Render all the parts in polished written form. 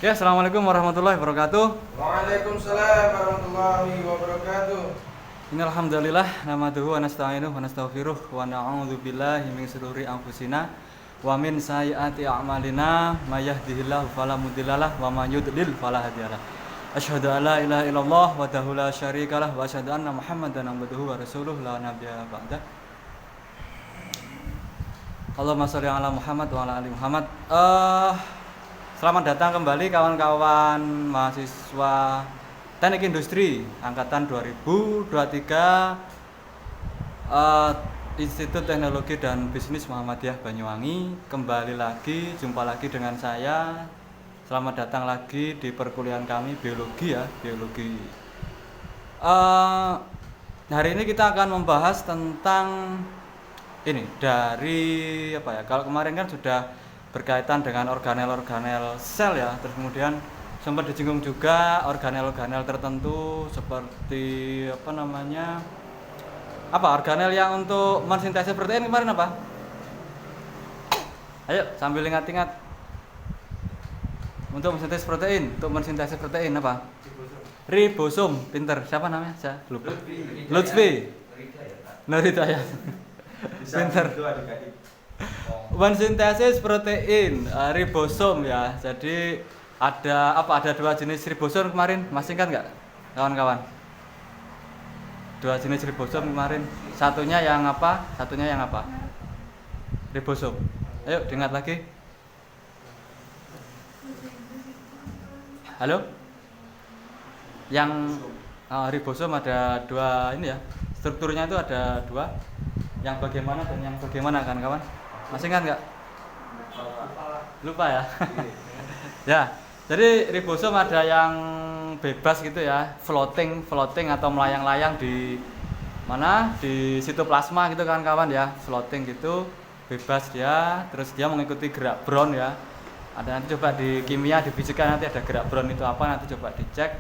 Ya, assalamualaikum warahmatullahi wabarakatuh. Waalaikumsalam warahmatullahi wabarakatuh. Innal hamdalillah nahmaduhu wa nasta'inuhu wa nastaghfiruh wa na'udzu billahi min shururi anfusina wa min sayyiati a'malina may yahdihillahu fala mudhillalah wa may yudlil fala hadiyalah. Asyhadu an la ilaha illallah wahdahu la syarikalah wa asyhadu anna Muhammadan abduhu wa rasuluh la nabiyya ba'da. Allahumma shalli ala Muhammad wa ala ali Muhammad. Selamat datang kembali kawan-kawan mahasiswa Teknik Industri angkatan 2023 Institut Teknologi dan Bisnis Muhammadiyah Banyuwangi. Jumpa lagi dengan saya. Selamat datang lagi di perkuliahan kami biologi ya, biologi. Hari ini kita akan membahas tentang ini dari apa ya? Kalau kemarin kan sudah berkaitan dengan organel-organel sel ya, terus kemudian sempat disinggung juga organel-organel tertentu seperti organel yang untuk mensintesis protein kemarin apa? Ayo sambil ingat-ingat. Untuk mensintesis protein apa? Ribosom. Pinter. Siapa namanya? Saya lupa. Lutfi. Nuridaya. Pinter. Mensintesis protein ribosom ya. Jadi ada dua jenis ribosom kemarin. Masih ingat nggak kawan-kawan? Dua jenis ribosom kemarin. Satunya yang apa? Ribosom. Ayo diingat lagi. Halo? Yang ribosom ada dua ini ya. Strukturnya itu ada dua. Yang bagaimana dan yang bagaimana kan kawan? Masih ingat nggak? Lupa ya. Ya, jadi ribosom ada yang bebas gitu ya, floating atau melayang-layang di mana? Di sitoplasma gitu kan kawan ya, floating gitu, bebas dia, terus dia mengikuti gerak Brown ya. Ada nanti coba di kimia, di fisika nanti ada gerak Brown itu apa, nanti coba dicek.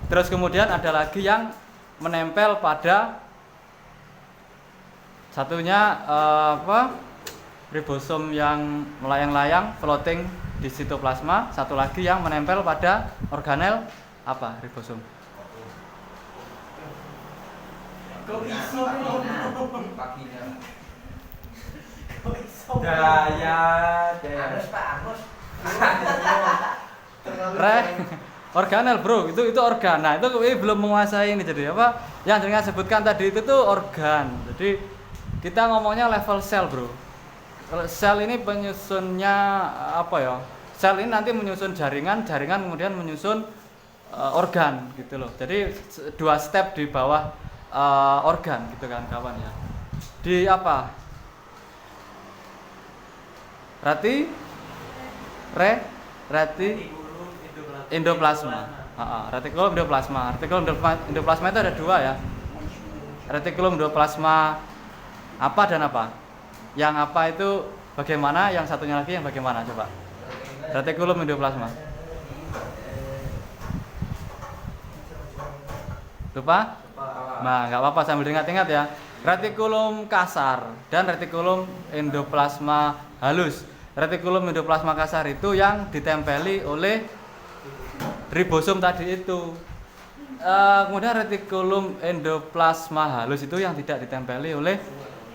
Terus kemudian ada lagi yang menempel pada satunya ribosom yang melayang-layang floating di sitoplasma, satu lagi yang menempel pada organel apa ribosom. Organel bro, itu organ. Nah itu belum menguasai ini, jadi apa yang dengan sebutkan tadi itu tuh organ. Jadi kita ngomongnya level sel bro. Sel ini penyusunnya apa ya? Sel ini nanti menyusun jaringan kemudian menyusun organ gitu loh. Jadi dua step di bawah organ gitu kan kawan ya. Di apa? Endoplasma. Retikulum endoplasma. Retikulum endoplasma itu ada dua ya. Retikulum endoplasma apa dan apa? Yang apa itu bagaimana, yang satunya lagi yang bagaimana coba? Retikulum endoplasma. Lupa? Nah, nggak apa-apa sambil ingat-ingat ya. Retikulum kasar dan retikulum endoplasma halus. Retikulum endoplasma kasar itu yang ditempeli oleh ribosom tadi itu. Kemudian retikulum endoplasma halus itu yang tidak ditempeli oleh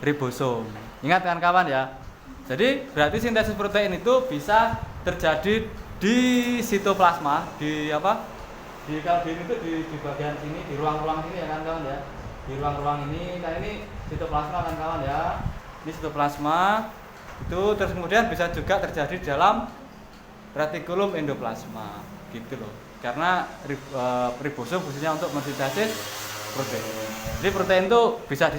ribosom. Ingat kan kawan ya. Jadi berarti sintesis protein itu bisa terjadi di sitoplasma, di apa? Di kalau di itu di bagian sini, di ruang-ruang sini ya kan kawan ya. Di ruang-ruang ini, kan ini sitoplasma kan kawan ya. Ini sitoplasma itu terus kemudian bisa juga terjadi dalam retikulum endoplasma gitu loh. Karena ribosom khususnya untuk mensintesis protein. Jadi protein itu bisa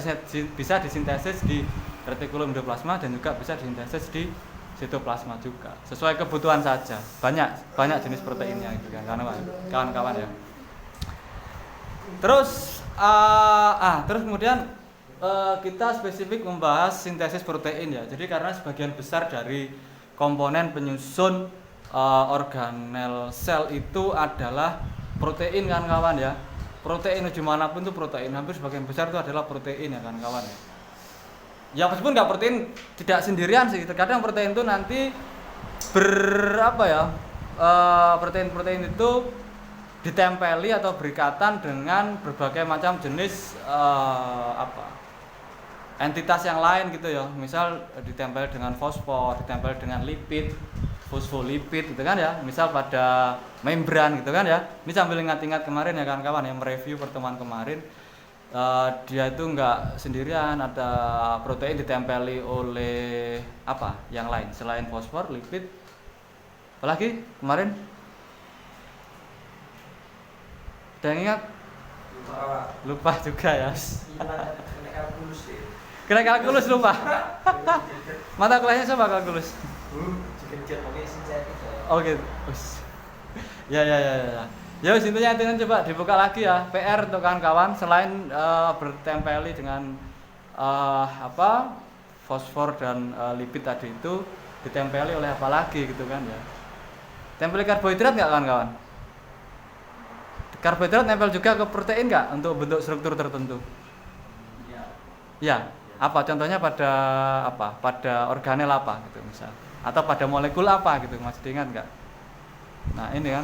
disintesis di retikulum endoplasma dan juga bisa disintesis di sitoplasma juga. Sesuai kebutuhan saja. Banyak jenis proteinnya gitu kan kawan-kawan ya. Terus kemudian kita spesifik membahas sintesis protein ya. Jadi karena sebagian besar dari komponen penyusun organel sel itu adalah protein kan kawan ya. Protein dimanapun itu protein, hampir sebagian besar itu adalah protein ya kan kawan ya. Ya meskipun protein tidak sendirian sih, terkadang protein itu nanti protein-protein itu ditempeli atau berikatan dengan berbagai macam jenis entitas yang lain gitu ya. Misal ditempel dengan fosfor, ditempel dengan lipid, fosfolipid gitu kan ya. Misal pada membran gitu kan ya. Ini sambil ingat-ingat kemarin ya kawan-kawan yang mereview pertemuan kemarin, dia itu enggak sendirian, ada protein ditempeli oleh apa yang lain selain fosfor, lipid, apalagi kemarin ada yang ingat? Lupa juga ya. Kena kalkulus lupa. Mata kuliahnya coba kalkulus. Oh gitu. Ya. Ya wis intinya coba dibuka lagi ya. PR untuk kawan-kawan selain bertempeli dengan fosfor dan lipid tadi itu ditempeli oleh apa lagi gitu kan ya. Tempeli karbohidrat enggak kawan-kawan? Karbohidrat nempel juga ke protein enggak untuk bentuk struktur tertentu? Ya. Apa contohnya pada apa? Pada organel apa gitu misal. Atau pada molekul apa gitu, masih diingat enggak? Nah, ini kan.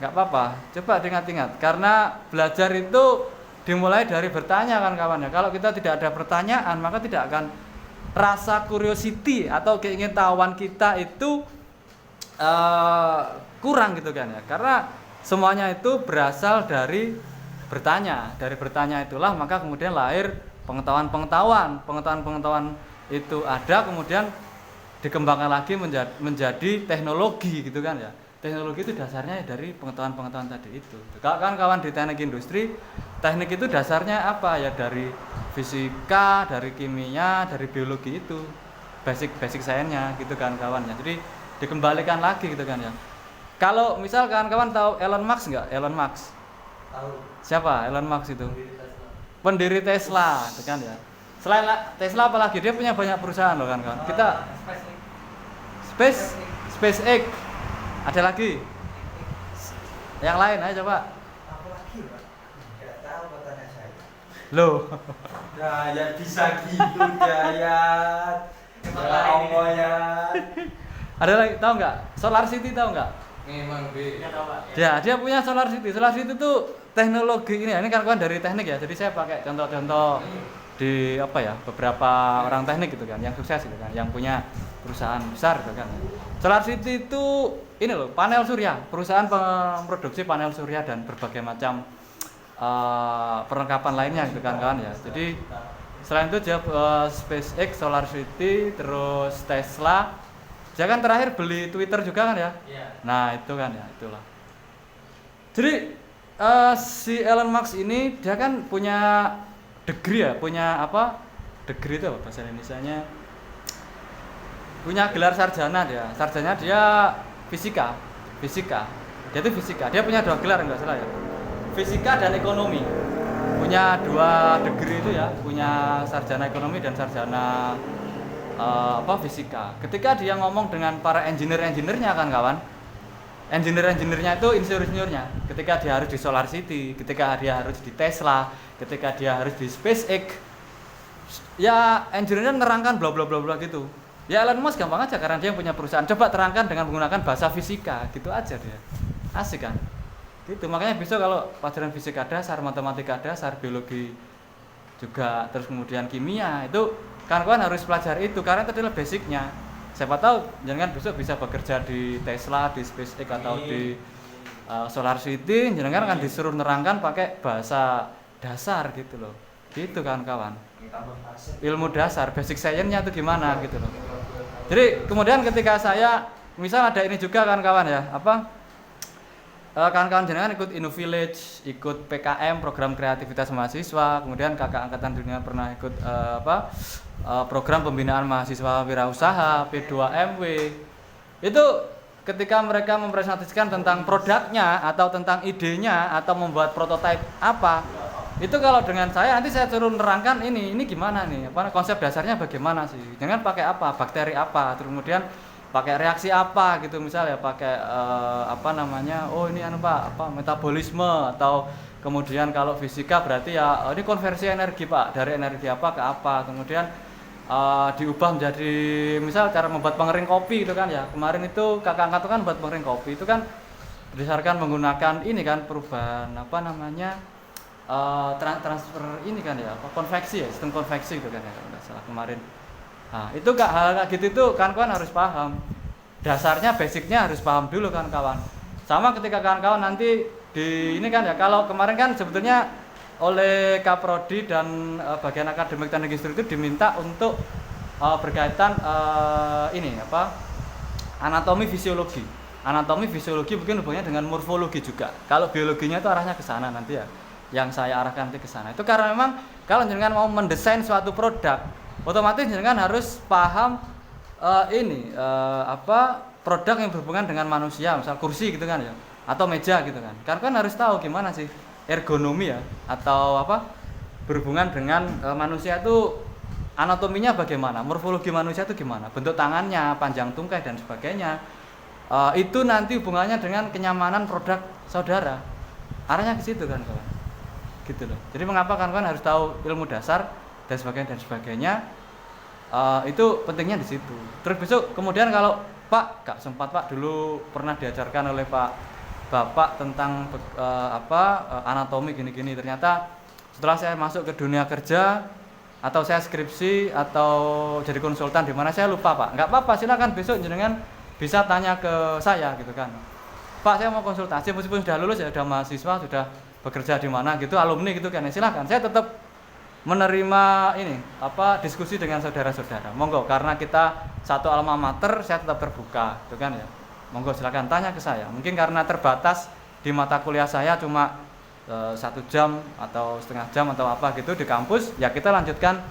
Enggak apa-apa. Coba diingat-ingat karena belajar itu dimulai dari bertanya kan kawan ya. Kalau kita tidak ada pertanyaan, maka tidak akan rasa curiosity atau keingintahuan kita itu kurang gitu kan ya. Karena semuanya itu berasal dari bertanya. Dari bertanya itulah maka kemudian lahir pengetahuan itu ada, kemudian dikembangkan lagi menjadi teknologi gitu kan ya. Teknologi itu dasarnya dari pengetahuan tadi itu. Kan kawan di teknik industri, teknik itu dasarnya apa ya, dari fisika, dari kimia, dari biologi itu. Basic sainsnya gitu kan kawan ya. Jadi dikembalikan lagi gitu kan ya. Kalau misal kawan-kawan tahu Elon Musk enggak? Elon Musk. Tahu. Siapa Elon Musk itu? Pendiri Tesla, gitu kan ya. Selain Tesla apalagi dia punya banyak perusahaan loh kan kawan. Kita SpaceX. Ada lagi? Yang lain ayo coba. Apa lagi, Pak? Enggak tahu katanya saya. Loh. Ya bisa gitu, Dayat. Ya. Ada lagi tahu nggak? Solar City tahu nggak? Memang B. Dia punya Solar City. Solar City itu teknologi ini kan kawan dari teknik ya. Jadi saya pakai contoh-contoh di beberapa orang teknik gitu kan, yang sukses gitu kan, yang punya perusahaan besar gitu kan. Solar City itu ini loh, panel surya, perusahaan memproduksi panel surya dan berbagai macam perlengkapan lainnya gitu kan kawan ya. Jadi selain itu dia SpaceX, Solar City, terus Tesla. Dia kan terakhir beli Twitter juga kan ya. Nah itu kan ya, itulah. Jadi si Elon Musk ini dia kan punya degree ya, punya apa? Degree itu apa bahasa Indonesianya? Punya gelar sarjana dia. Sarjana dia fisika. Dia itu fisika. Dia punya 2 gelar enggak salah ya. Fisika dan ekonomi. Punya 2 degree itu ya, punya sarjana ekonomi dan sarjana fisika. Ketika dia ngomong dengan para engineer-nya kan kawan. Engineer-nya itu insinyur-insinyurnya. Ketika dia harus di Solar City, ketika dia harus di Tesla, ketika dia harus di SpaceX, ya engineer-nya nerangkan bla bla bla bla gitu. Ya Elon Musk gampang aja karena dia yang punya perusahaan. Coba terangkan dengan menggunakan bahasa fisika, gitu aja dia. Asik kan? Gitu. Makanya besok kalau pelajaran fisika dasar, matematika dasar, biologi juga, terus kemudian kimia, itu kawan-kawan harus pelajari itu karena itu adalah basicnya. Siapa tahu jangan besok bisa bekerja di Tesla, di SpaceX atau di Solar City, jangan akan disuruh nerangkan pakai bahasa dasar gitu loh. Gitu kawan-kawan. Ilmu dasar, basic science-nya itu gimana gitu loh. Jadi kemudian ketika saya misal ada ini juga kawan-kawan ya, kawan-kawan jenengan ikut InnoVillage, ikut PKM, program kreativitas mahasiswa, kemudian kakak angkatan dunia pernah ikut program pembinaan mahasiswa wirausaha P2MW. Itu ketika mereka mempresentasikan tentang produknya atau tentang idenya atau membuat prototipe apa, itu kalau dengan saya nanti saya suruh nerangkan ini gimana nih, konsep dasarnya bagaimana sih, jangan pakai apa, bakteri apa, terus kemudian pakai reaksi apa gitu, misalnya pakai ini metabolisme, atau kemudian kalau fisika berarti ya ini konversi energi Pak, dari energi apa ke apa, kemudian diubah menjadi misal cara membuat pengering kopi itu kan ya. Kemarin itu kakak angkat itu kan buat pengering kopi itu kan berdasarkan menggunakan ini kan perubahan apa namanya transfer ini kan ya konveksi ya, sistem konveksi itu kan ya kalau nggak salah kemarin. Nah itu hal kayak gitu itu kawan-kawan harus paham dasarnya, basicnya harus paham dulu kan kawan. Sama ketika kawan-kawan nanti di ini kan ya, kalau kemarin kan sebetulnya oleh Kaprodi dan bagian akademik teknik industri itu diminta untuk berkaitan ini apa anatomi fisiologi. Anatomi fisiologi mungkin hubungannya dengan morfologi juga. Kalau biologinya itu arahnya ke sana nanti ya. Yang saya arahkan nanti ke sana. Itu karena memang kalau jenengan mau mendesain suatu produk, otomatis jenengan harus paham apa produk yang berhubungan dengan manusia, misal kursi gitu kan ya, atau meja gitu kan. Karena kan harus tahu gimana sih ergonomi ya, atau apa berhubungan dengan manusia itu anatominya bagaimana, morfologi manusia itu gimana, bentuk tangannya, panjang tungkai dan sebagainya. Itu nanti hubungannya dengan kenyamanan produk saudara. Arahnya ke situ kan kawan. Gitu loh. Jadi mengapa kan harus tahu ilmu dasar dan sebagainya. Itu pentingnya di situ. Terus besok kemudian kalau Pak, gak sempat Pak, dulu pernah diajarkan oleh Bapak tentang anatomi gini-gini. Ternyata setelah saya masuk ke dunia kerja atau saya skripsi atau jadi konsultan di mana saya lupa Pak. Nggak apa-apa, silakan besok jenengan bisa tanya ke saya gitu kan. Pak, saya mau konsultasi meskipun sudah lulus ya, sudah mahasiswa, sudah bekerja di mana gitu, alumni gitu kan. Silakan, saya tetap menerima ini diskusi dengan saudara-saudara. Monggo, karena kita satu alma mater, saya tetap terbuka, gitu kan ya. Monggo silakan tanya ke saya. Mungkin karena terbatas di mata kuliah saya cuma 1 jam atau setengah jam atau apa gitu di kampus, ya kita lanjutkan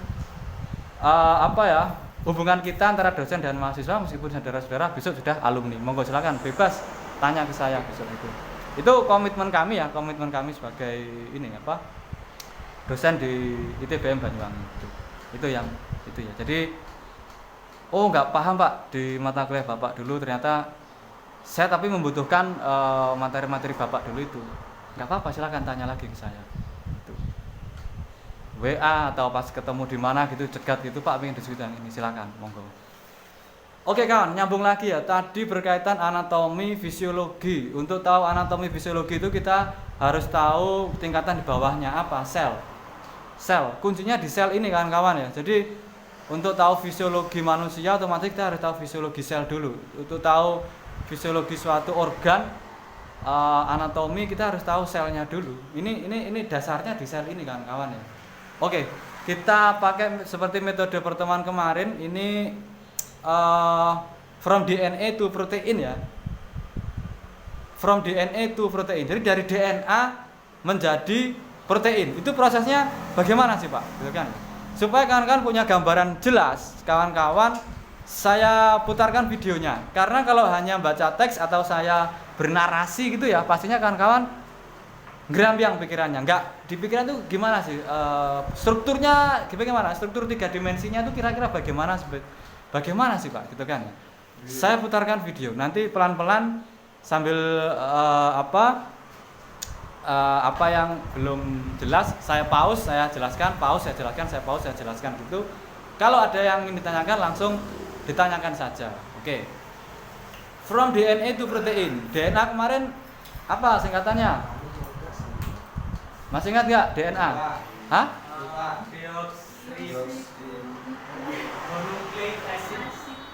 hubungan kita antara dosen dan mahasiswa meskipun saudara-saudara besok sudah alumni. Monggo silakan bebas tanya ke saya besok itu. Itu komitmen kami ya, komitmen kami sebagai ini dosen di ITBM Banyuwangi itu ya. Jadi nggak paham Pak di mata kuliah Bapak dulu, ternyata saya tapi membutuhkan materi-materi Bapak dulu itu. Nggak apa-apa, silakan tanya lagi ke saya. Itu. WA atau pas ketemu di mana gitu cegat gitu Pak, pengen diskusi ini, silakan, monggo. Oke kawan, nyambung lagi ya. Tadi berkaitan anatomi fisiologi. Untuk tahu anatomi fisiologi itu kita harus tahu tingkatan di bawahnya apa? Sel. Kuncinya di sel ini kan kawan ya. Jadi untuk tahu fisiologi manusia otomatis kita harus tahu fisiologi sel dulu. Untuk tahu fisiologi suatu organ anatomi kita harus tahu selnya dulu. Ini dasarnya di sel ini kan kawan ya. Oke, kita pakai seperti metode pertemuan kemarin ini from DNA to protein ya. From DNA to protein. Jadi dari DNA menjadi protein. Itu prosesnya bagaimana sih Pak? Gitu kan? Supaya kawan-kawan punya gambaran jelas, kawan-kawan saya putarkan videonya. Karena kalau hanya baca teks atau saya bernarasi gitu ya, pastinya kawan-kawan gerambiang pikirannya. Enggak, di pikiran tuh gimana sih? Strukturnya gimana? Struktur 3 dimensinya tuh kira-kira bagaimana sih Pak? Gitu kan. Saya putarkan video. Nanti pelan-pelan sambil apa yang belum jelas saya pause, saya jelaskan, saya jelaskan gitu. Kalau ada yang ingin ditanyakan langsung ditanyakan saja. Oke. From DNA to protein. DNA kemarin apa singkatannya? Masih ingat nggak DNA? Hah?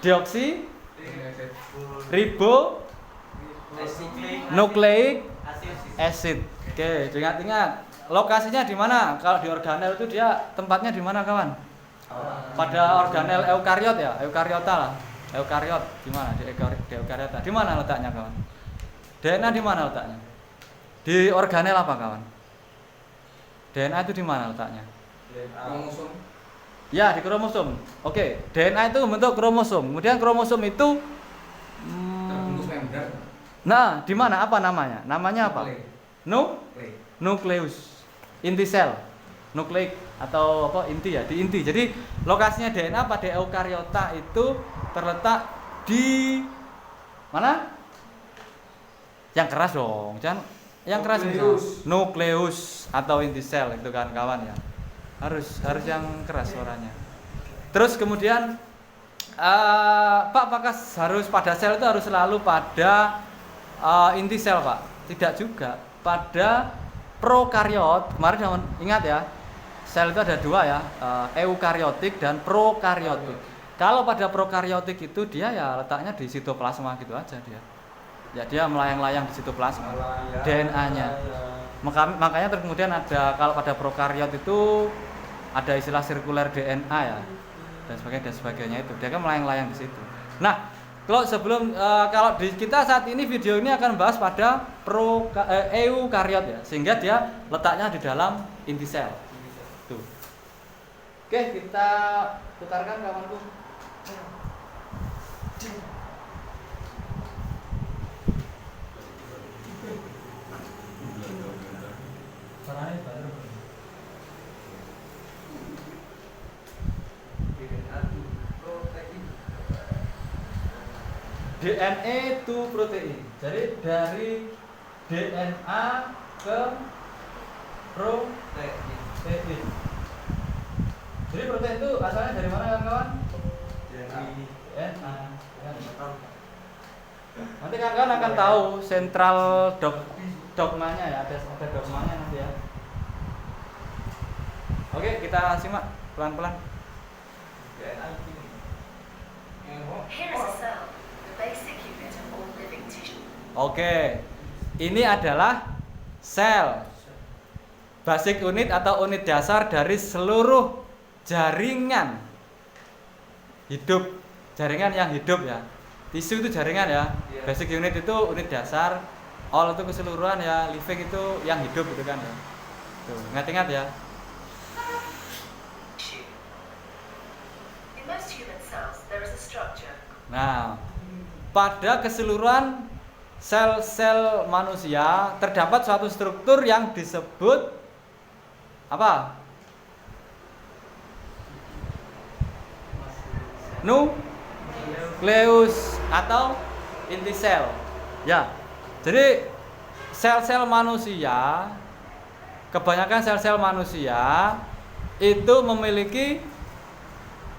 Deoksi ribo nukleik acid. Oke, ingat. Lokasinya di mana? Kalau di organel itu dia tempatnya di mana, kawan? Pada organel eukariot ya, eukariota lah. Eukariot di mana? Di eukariota. Di mana letaknya, kawan? DNA di mana letaknya? Di organel apa, kawan? DNA itu di mana letaknya? Kromosom. Ya, di kromosom. Oke, DNA itu membentuk kromosom. Kemudian kromosom itu Terbungkus membran. Nah, di mana? Apa namanya? Namanya apa? Nukleus. Inti sel. Nukleik atau apa? Inti ya, di inti. Jadi lokasinya DNA pada eukariota itu terletak di mana? Yang keras dong, jangan yang keras nukleus atau inti sel itu kan kawan ya. Harus yang keras suaranya. Terus kemudian Pak, apakah harus pada sel itu harus selalu pada inti sel, Pak? Tidak juga. Pada prokariot, kemarin ingat ya, sel itu ada dua ya, eukariotik dan prokariotik. Kalau pada prokariotik itu dia ya letaknya di sitoplasma gitu aja dia. Ya dia melayang-layang di sitoplasma, DNA-nya. Makanya kemudian ada, kalau pada prokariot itu ada istilah sirkuler DNA ya, dan sebagainya itu. Dia kan melayang-layang di situ. Nah, kalau sebelum kalau di kita saat ini video ini akan bahas pada eukariot ya, sehingga dia letaknya di dalam inti sel. Tuh. Oke, kita putarkan kawanku. DNA to protein. Jadi dari DNA ke protein. Jadi protein itu asalnya dari mana kawan-kawan? Dari DNA. Nanti kawan-kawan akan tahu sentral dogmanya ya, ada dogmanya nanti ya. Oke, kita simak pelan-pelan. Oke, ini adalah sel, basic unit atau unit dasar dari seluruh jaringan hidup, jaringan yang hidup ya. Tisu itu jaringan ya, basic unit itu unit dasar, all itu keseluruhan ya, living itu yang hidup gitu kan ya. Tuh, ingat-ingat ya. Nah, pada keseluruhan sel-sel manusia terdapat suatu struktur yang disebut apa? Nukleus atau inti sel. Ya. Jadi sel-sel manusia, kebanyakan sel-sel manusia itu memiliki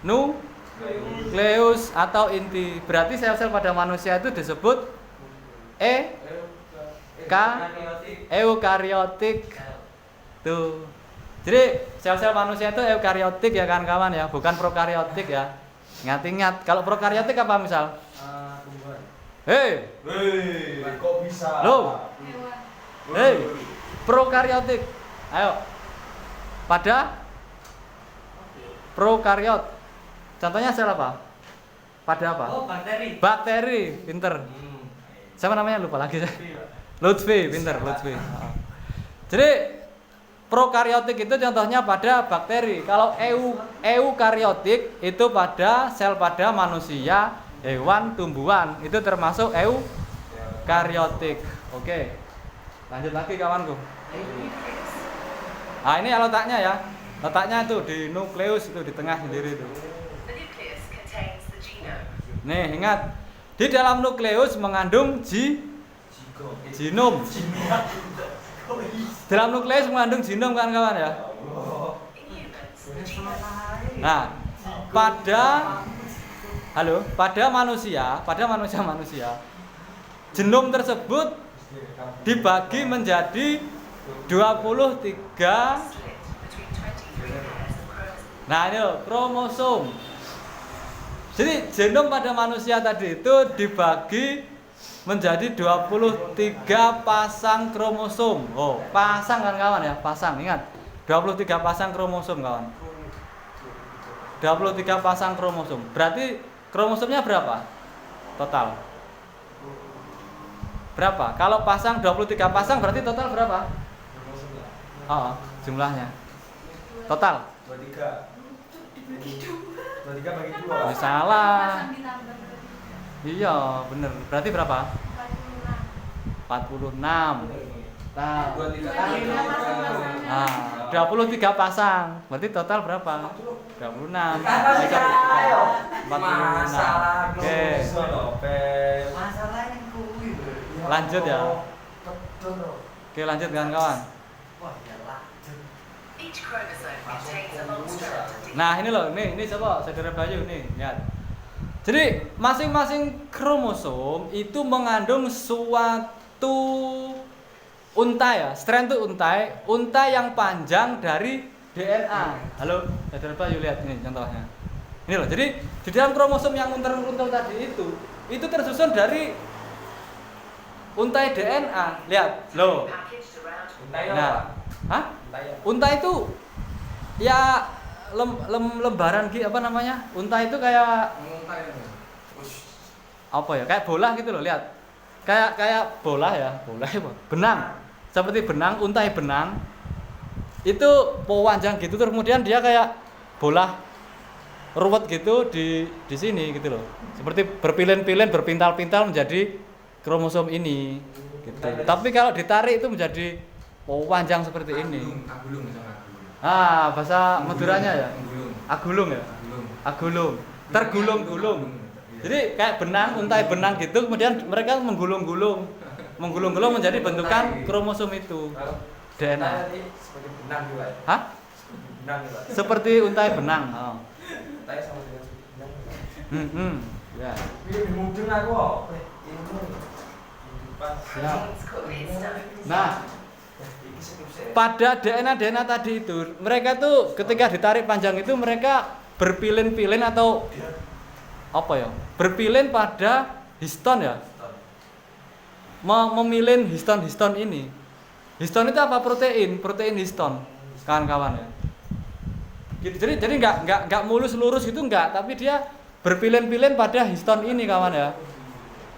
nukleus atau inti. Berarti sel-sel pada manusia itu disebut eukariotik. Tuh. Jadi sel-sel manusia itu eukariotik ya kawan-kawan ya, bukan prokariotik ya. Ingat-ingat, kalau prokariotik apa misal? Hei, kok bisa? Loh. Hei, prokariotik. Ayo. Pada prokariot. Contohnya sel apa? Pada apa? Oh, bakteri. Bakteri, pinter. Siapa namanya lupa lagi saya. Lutfi, pinter Lutfi. Jadi prokariotik itu contohnya pada bakteri. Kalau eukariotik itu pada sel pada manusia, hewan, tumbuhan. Itu termasuk eukariotik. Oke. Lanjut lagi kawanku. Nah, ini letaknya ya. Letaknya itu di nukleus itu di tengah sendiri itu. Nih, ingat. Di dalam nukleus mengandung genom. Dalam nukleus mengandung genom kawan-kawan ya. Nah, pada manusia, genom tersebut dibagi menjadi 23. Nah, ini kromosom. Jadi genom pada manusia tadi itu dibagi menjadi 23 pasang kromosom. Oh, pasang kan kawan ya, pasang. Ingat, 23 pasang kromosom kawan. 23 pasang kromosom. Berarti kromosomnya berapa? Total. Berapa? Kalau pasang 23 pasang berarti total berapa? Oh, jumlahnya. Total 23 bagi 2. Salah. Iya, bener. Berarti berapa? 46. Nah, 23 pasang. Berarti total berapa? 26. 46. Oke. Lanjut ya. Oke, lanjut kawan-kawan. Each chromosome contains a long strand of Nah, ini loh, ini coba Saudara Bayu nih, lihat. Jadi, masing-masing kromosom itu mengandung suatu untai ya. Strand itu untai yang panjang dari DNA. Halo, Saudara Bayu lihat ini contohnya. Ini loh. Jadi, di dalam kromosom yang untel-untel tadi itu tersusun dari untai DNA. Lihat, loh. Untai Nah, apa? hah? Untai apa? Untai itu ya lembaran apa namanya? Untai itu kayak Untai. apa ya? Kayak bola gitu loh, lihat. Kayak bola ya, bola apa? Benang. Seperti benang, untai benang. Itu panjang gitu terus kemudian dia kayak bola ruwet gitu di sini gitu loh. Seperti berpilin-pilin, berpintal-pintal menjadi kromosom ini gitu. Tapi kalau ditarik itu menjadi panjang seperti ini. Agulung sama agulung. Ah, bahasa Maduranya ya. Agulung. Agulung ya. Agulung. Agulung. Tergulung-gulung. Jadi kayak benang, untai benang gitu, kemudian mereka menggulung-gulung menjadi bentukan kromosom itu. DNA. Seperti benang juga. Hah? Seperti benang juga. Seperti untai benang. Oh. Untai sama dengan seperti benang. Ya. Ini mudeng aku kok. Siap. Nah, pada DNA tadi itu, mereka tuh ketika ditarik panjang itu mereka berpilin-pilin atau apa ya? Berpilin pada histon ya. Memilin histon ini. Histon itu apa? Protein histon, kawan-kawan ya. Gitu. Jadi nggak mulus lurus gitu nggak, tapi dia berpilin-pilin pada histon ini kawan ya.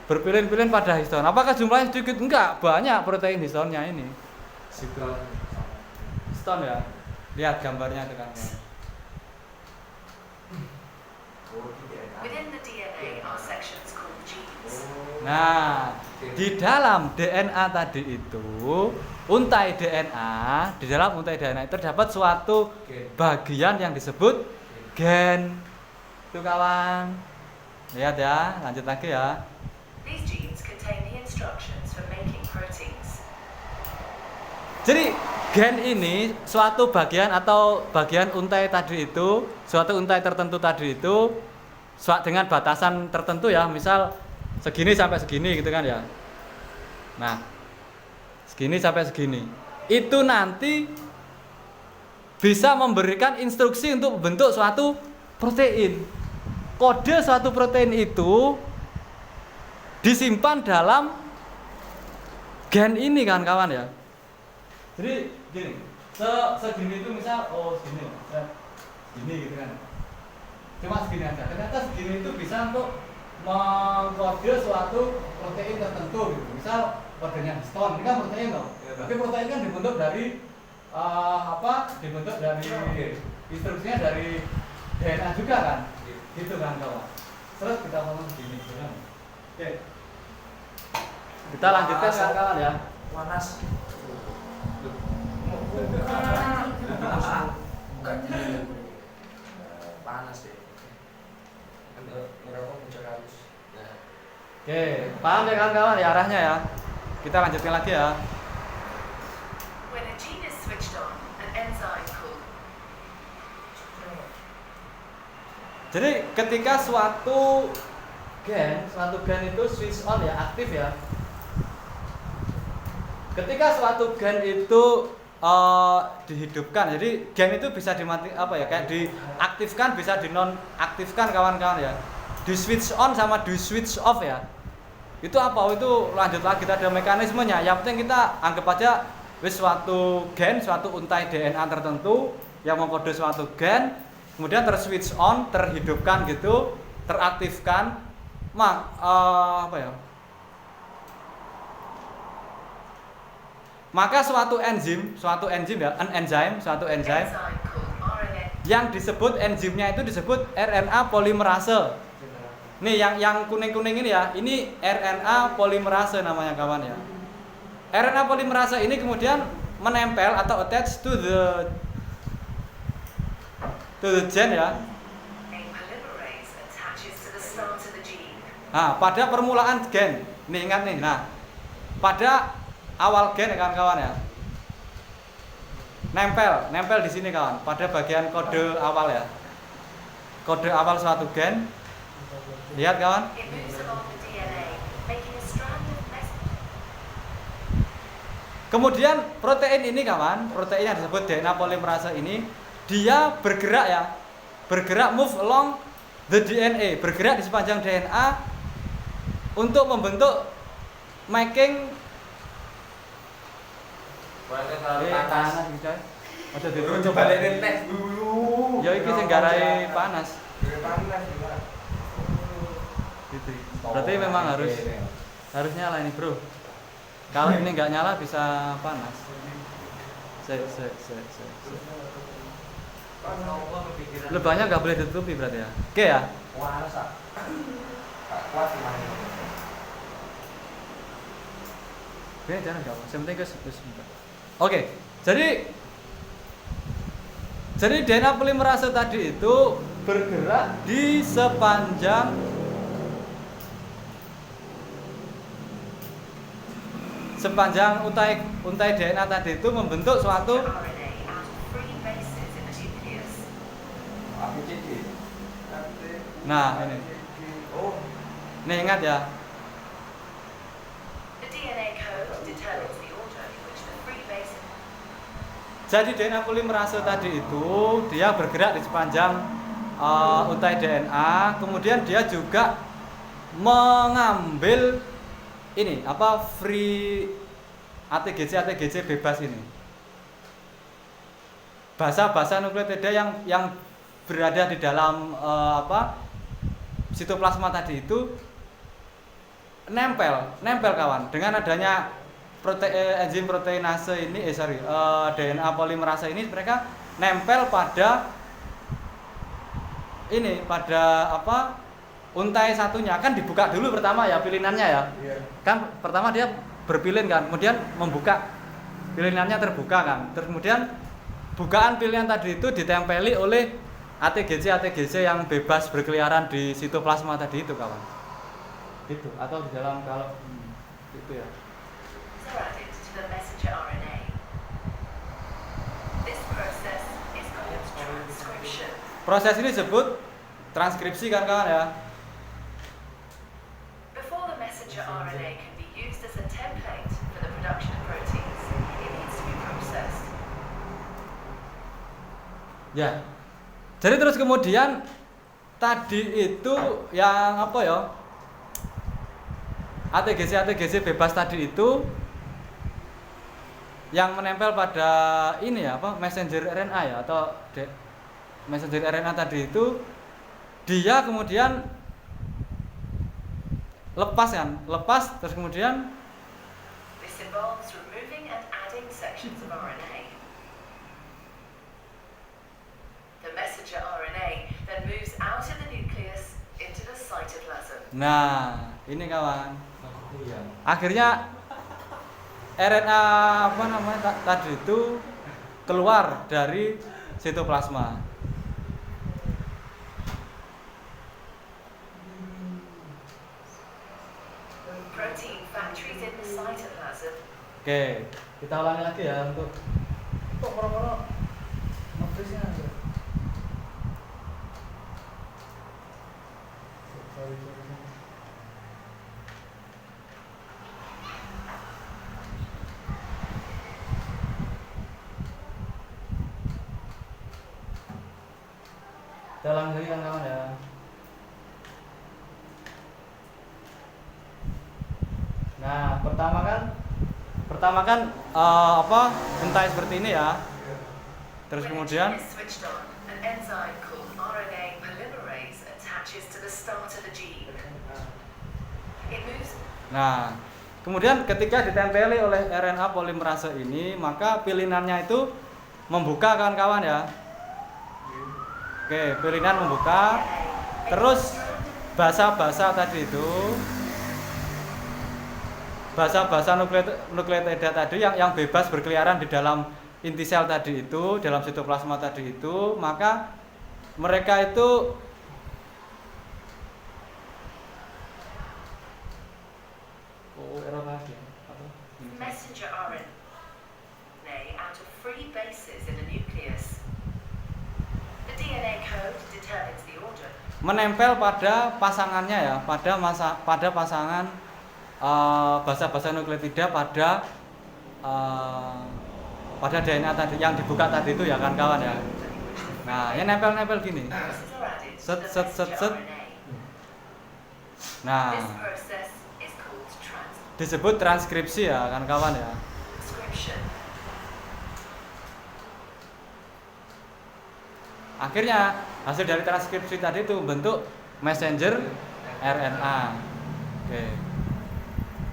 Berpilin-pilin pada histon. Apakah jumlahnya sedikit? Enggak, banyak protein histonnya ini. Histon ya. Lihat gambarnya itu kan. Within the DNA are sections called genes. Nah, di dalam DNA tadi itu, untai DNA, di dalam untai DNA itu terdapat suatu bagian yang disebut gen. Itu kawan. Lihat ya, lanjut lagi ya. These genes contain the instructions for making proteins. Jadi gen ini suatu bagian atau bagian untai tadi itu, suatu untai tertentu tadi itu dengan batasan tertentu ya, misal segini sampai segini gitu kan ya. Nah, segini sampai segini. Itu nanti bisa memberikan instruksi untuk membentuk suatu protein. Kode suatu protein itu disimpan dalam gen ini kan kawan ya. Jadi gini, segini itu misal segini gitu kan. Cuma segini aja. Ternyata segini itu bisa untuk mengkode suatu protein tertentu gitu. Misal kodenya histon, ini kan protein loh. Tapi protein kan dibentuk dari dibentuk dari instruksinya dari DNA juga kan. Gitu kan kawan. Terus kita ngomong begini gitu kan. Oke. Kita lanjutkan kawan-kawan ya. Panas. Bukan panas deh. Ngerokok muncul halus. Nah. Oke, paham ya kawan-kawan ya arahnya ya. Kita lanjutkan lagi ya. When a gene is switched on, an enzyme called Jadi ketika suatu gen itu switch on ya, aktif ya. Ketika suatu gen itu dihidupkan, jadi gen itu bisa kayak diaktifkan, bisa dinonaktifkan kawan-kawan ya. Di switch on sama di switch off ya. Itu apa? Itu lanjut lagi, kita ada mekanismenya. Yang penting kita anggap aja suatu gen, suatu untai DNA tertentu yang mengkode suatu gen, kemudian terswitch on, terhidupkan gitu, teraktifkan, maka suatu enzim ya, enzyme enzyme called RNA. yang disebut enzimnya itu disebut RNA polimerase. Nih yang kuning-kuning ini ya, ini RNA polimerase namanya kawan ya. RNA polimerase ini kemudian menempel atau attach to the gen ya. A polymerase attaches to the start of the gene. Nah, pada permulaan gen. Nih ingat nih. Nah, pada awal gen ya kawan-kawan ya. Nempel di sini kawan, pada bagian kode awal ya. kode awal suatu gen. Lihat kawan. It moves along the DNA, making a strand of messenger. Kemudian protein ini kawan, protein yang disebut DNA polimerase ini, dia bergerak ya, bergerak move along the DNA, bergerak di sepanjang DNA untuk membentuk making Pokoknya terlalu panas. gitu. Ada Coba balerin next dulu. Ya iki sing garai panas. Panas juga. Gitu. Berarti memang harus nyala ini, Bro. Kalau ini nggak nyala bisa panas. Se. Lebahnya nggak boleh ditutupi berarti ya. Oke ya. Panas ah. Gak kuat gimana. Oke, jangan nggak apa. Yang penting guys. Oke. Jadi DNA polimerase tadi itu bergerak di sepanjang untai DNA tadi itu membentuk suatu RNA out of 3 bases in the nucleus. ABCD. nah ini. Oh, Nih ingat ya. The DNA code determines the order in which the 3 bases. Jadi DNA polimerase tadi itu dia bergerak di sepanjang untai DNA, kemudian dia juga mengambil ini free ATGC bebas ini. Basa-basa nukleotida yang berada di dalam sitoplasma tadi itu nempel kawan. Dengan adanya enzim proteinase ini DNA polimerase ini, mereka nempel pada untai satunya. Kan dibuka dulu pertama ya pilinannya ya. iya. Kan pertama dia berpilin kan, kemudian membuka, pilinannya terbuka kan. Terus kemudian bukaan pilihan tadi itu ditempeli oleh ATGC yang bebas berkeliaran di sitoplasma tadi itu kawan. Itu atau di dalam kalau itu ya. Are added to the messenger RNA. This process is called transcription. Proses ini disebut transkripsi kan kawan ya. Before the messenger RNA can be used as a template for the production of proteins, it needs to be processed. Ya. Jadi terus kemudian tadi itu yang ATGC bebas tadi itu yang menempel pada ini ya messenger RNA ya atau messenger RNA tadi itu dia kemudian lepas terus kemudian This involves removing and adding sections of RNA. The messenger RNA then moves out of the nucleus into the cytoplasm. nah ini kawan Iya. akhirnya RNA tadi itu keluar dari sitoplasma. Protein factories in the cytoplasm. Oke, kita ulangi lagi ya untuk moro-moro nge-freeze-nya aja. Kita ulangi lagi kan kawan ya. Nah, pertama kan untai seperti ini ya. Terus When a kemudian gene is switched on, an enzyme called RNA polymerase attaches to the start of the gene. It moves. nah, kemudian ketika ditempeli oleh RNA polimerase ini, maka pilinannya itu membuka kawan-kawan ya. Oke, pilinan membuka. Terus basa-basa tadi itu basa-basa nukleotida tadi yang bebas berkeliaran di dalam inti sel tadi itu, dalam sitoplasma tadi itu, maka mereka itu error lagi. Messenger RNA out of 3 bases in the nucleus. The DNA code determines the order menempel pada pasangannya ya, pada pasangan basa-basa nukleotida pada DNA tadi yang dibuka tadi itu ya kan kawan ya. Nah, ini nempel-nempel gini. Viruses are added to Set, the set, set, messenger set. RNA. Nah, This process is called disebut transkripsi ya kan kawan ya. transcription. Akhirnya hasil dari transkripsi tadi itu bentuk messenger RNA. Oke.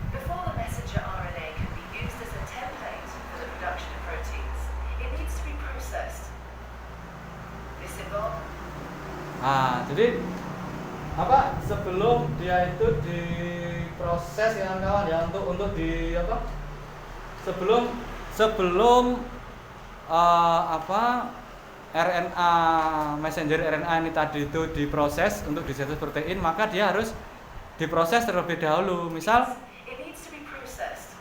Before the messenger RNA can be used as a template for the production of proteins, it needs to be processed. This involves Nah, jadi apa sebelum dia itu diproses ya kawan ya untuk di apa? Sebelum RNA messenger RNA ini tadi itu diproses untuk disintesis protein, maka dia harus diproses terlebih dahulu. Misal it needs to be processed.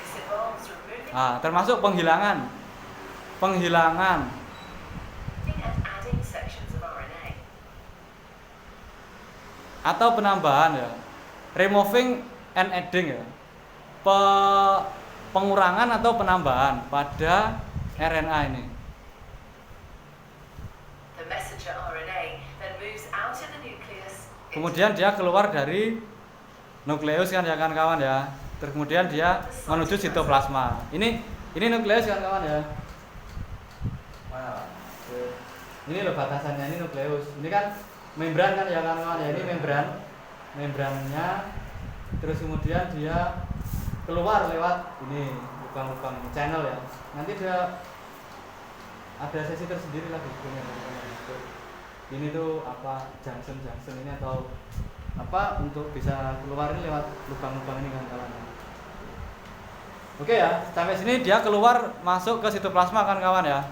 This involves removing termasuk penghilangan and adding sections of RNA. atau penambahan ya. Removing and adding ya. Pengurangan atau penambahan pada RNA ini. The messenger RNA then moves out of the nucleus. Kemudian dia keluar dari nukleus kan ya kan kawan ya. Terus kemudian dia menuju sitoplasma. Ini nukleus kan kawan ya. Mana? Ini loh batasannya, ini nukleus. Ini kan membran kan ya kan kawan ya. Ini membrannya. Terus kemudian dia keluar lewat ini lubang-lubang channel ya. Nanti dia ada sesi tersendiri lagi ini tuh apa junction ini atau apa untuk bisa keluar ini lewat lubang-lubang ini kan kawan. Oke ya, sampai sini dia keluar masuk ke sitoplasma kan kawan ya.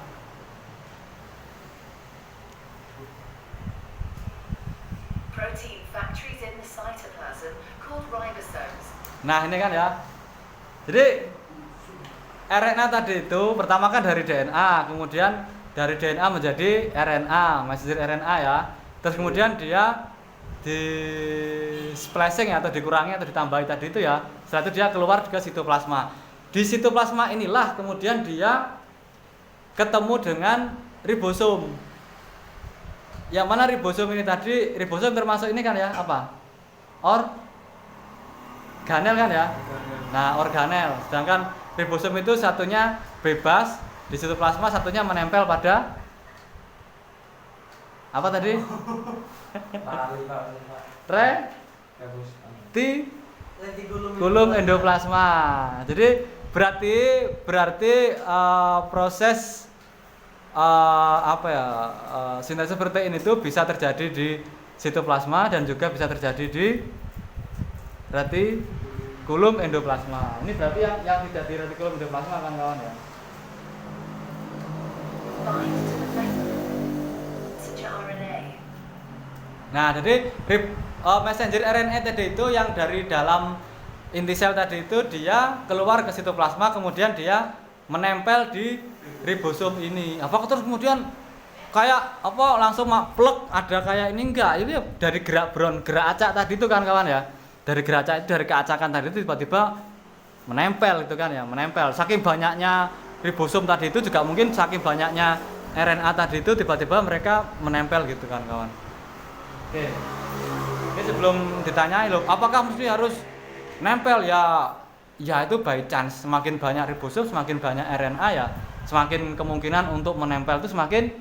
Protein factories in the cytoplasm called ribosomes. Nah ini kan ya. Jadi RNA tadi itu pertama kan dari DNA, kemudian dari DNA menjadi RNA, messenger RNA ya. Terus kemudian dia di splicing atau dikurangi atau ditambahi tadi itu ya. Setelah itu dia keluar ke sitoplasma. Di sitoplasma inilah kemudian dia ketemu dengan ribosom. Yang mana ribosom ini tadi, ribosom termasuk ini kan ya, apa? Organel kan ya. Nah, organel. Sedangkan ribosom itu satunya bebas di sitoplasma, satunya menempel pada apa tadi? Retikulum endoplasma. Jadi berarti proses sintesis protein itu bisa terjadi di sitoplasma dan juga bisa terjadi di retikulum endoplasma. Ini berarti yang tidak di retikulum endoplasma kan kawan ya. Bind to the messenger RNA. Nah, jadi messenger RNA tadi itu yang dari dalam inti sel tadi itu dia keluar ke sitoplasma, kemudian dia menempel di ribosom ini. Apakah terus kemudian kayak apa langsung plek ada kayak ini enggak? Ini dari gerak acak tadi itu kan kawan ya. Dari gerak acak itu, dari keacakan tadi itu tiba-tiba menempel itu kan ya, menempel. Saking banyaknya ribosom tadi itu juga mungkin saking banyaknya RNA tadi itu tiba-tiba mereka menempel gitu kan kawan. Oke. Ini sebelum ditanyai loh, apakah mesti harus nempel ya? Ya itu by chance, semakin banyak ribosom, semakin banyak RNA ya, semakin kemungkinan untuk menempel itu semakin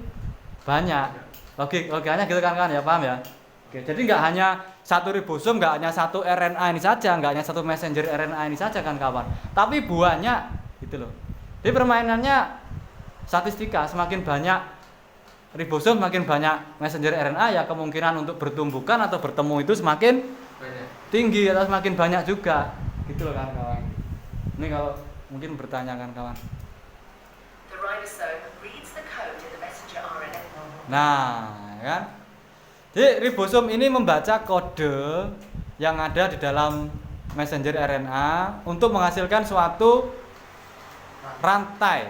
banyak. Logikanya gitu kan ya, paham ya? Oke, jadi nggak hanya satu ribosom, nggak hanya satu RNA ini saja, nggak hanya satu messenger RNA ini saja kan kawan, tapi banyak gitu loh. Jadi permainannya statistika, semakin banyak ribosom, semakin banyak messenger RNA ya kemungkinan untuk bertumbukan atau bertemu itu semakin tinggi atau semakin banyak juga. Gitu loh kan kawan. Ini kalau mungkin bertanya kan kawan. The ribosome reads the code in the messenger RNA. Nah, ya kan? Jadi ribosom ini membaca kode yang ada di dalam messenger RNA untuk menghasilkan suatu rantai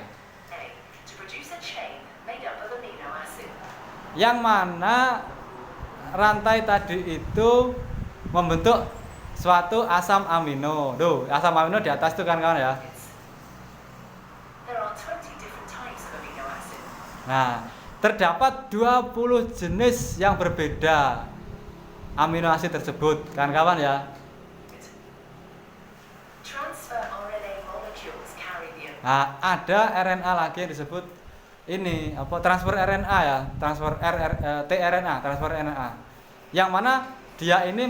To produce a chain made up of amino acid. yang mana rantai tadi itu membentuk suatu asam amino. Tuh, asam amino di atas tuh kan kawan ya. There are 20 different types of amino acid. Nah, terdapat 20 jenis yang berbeda amino asid tersebut kan kawan ya. Transfer RNA molecules carry the Nah, ada RNA lagi yang disebut ini apa transfer RNA ya, transfer tRNA, transfer RNA. Yang mana dia ini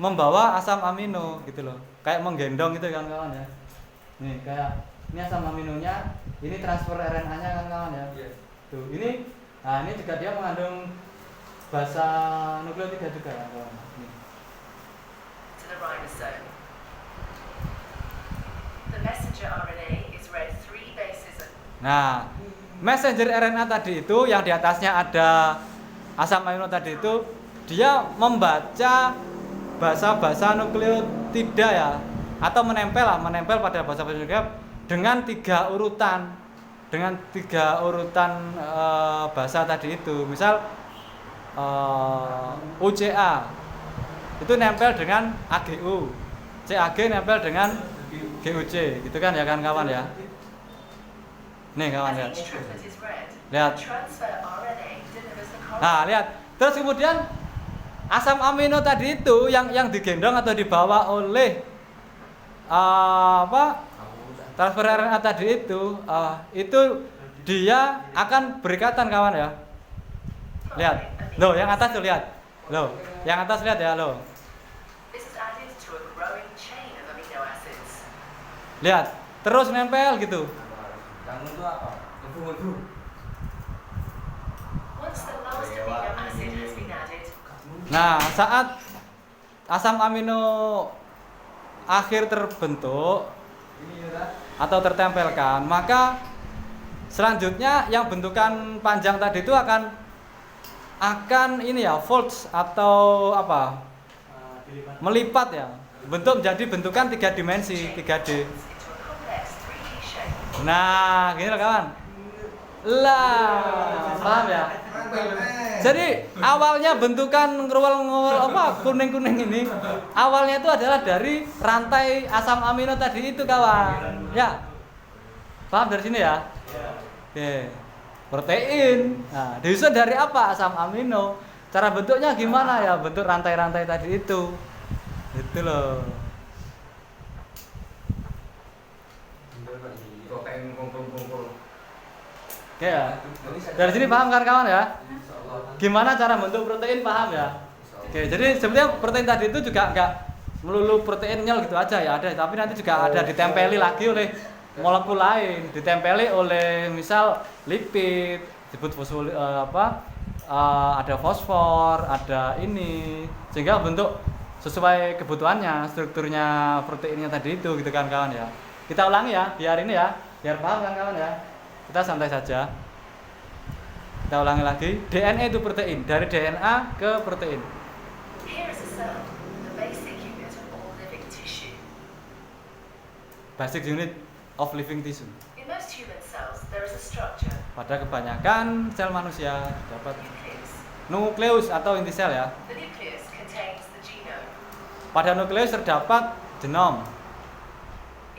membawa asam amino gitu loh. Kayak menggendong gitu kan kawan ya. Nih, kayak ini asam aminonya, ini transfer RNA-nya kan kawan ya. Iya. Tuh, ini nah ini juga dia mengandung basa nukleotida juga kan kawan. Nih. to the ribosome. The messenger RNA is read 3 bases of Nah, messenger RNA tadi itu yang di atasnya ada asam amino tadi itu dia membaca basa-basa nukleotida ya, atau menempel pada basa-basa nukleotida dengan 3 urutan, basa tadi itu. Misal UCA itu nempel dengan AGU, CAG nempel dengan GUC, gitu kan ya kan kawan ya. Nih kawan ya. as each triplet is read. Lihat. Transfer RNA delivers the Nah, lihat. Terus kemudian asam amino tadi itu yang digendong atau dibawa oleh transfer RNA tadi itu dia akan berikatan kawan ya. Lihat. Loh, yang atas tuh lihat. Loh, yang atas lihat ya, loh. This is added to a growing chain of amino acids. Lihat, terus nempel gitu. Yang itu apa? Lebu-lebu. Once the last amino acid has been added, Nah, saat asam amino akhir terbentuk atau tertempelkan, maka selanjutnya yang bentukan panjang tadi itu akan ini ya, folds atau apa? Melipat ya. Bentuk menjadi bentukan 3 dimensi, 3D. into a complex 3D shape. Nah, gini loh kawan. Lah, paham ya? Jadi awalnya bentukan ngerwel kuning-kuning ini awalnya itu adalah dari rantai asam amino tadi itu kawan. Ya. Paham dari sini ya? Oke. Protein. Nah, disusun dari apa asam amino? Cara bentuknya gimana ya? Bentuk rantai-rantai tadi itu. Itu loh. Protein kumpul-kumpul. Oke ya. Dari sini paham kan kawan ya? Gimana cara bentuk protein, paham ya? Oke, jadi sebenarnya protein tadi itu juga enggak melulu protein nyel gitu aja ya, ada, tapi nanti juga ada ditempeli lagi oleh molekul lain, ditempeli oleh misal lipid, disebut ada fosfor, ada ini, sehingga bentuk sesuai kebutuhannya, strukturnya proteinnya tadi itu gitu kan kawan ya. Kita ulangi ya, biar ini ya, biar paham kan kawan ya. Kita santai saja. Kita ulangi lagi. DNA itu protein, dari DNA ke protein. Here is a cell, the basic unit of all living tissue. Basic unit of living tissue. In most human cells, there is a structure, Pada kebanyakan sel manusia dapat nucleus. nukleus atau inti sel ya. The nucleus contains the genome. Pada nukleus terdapat genom.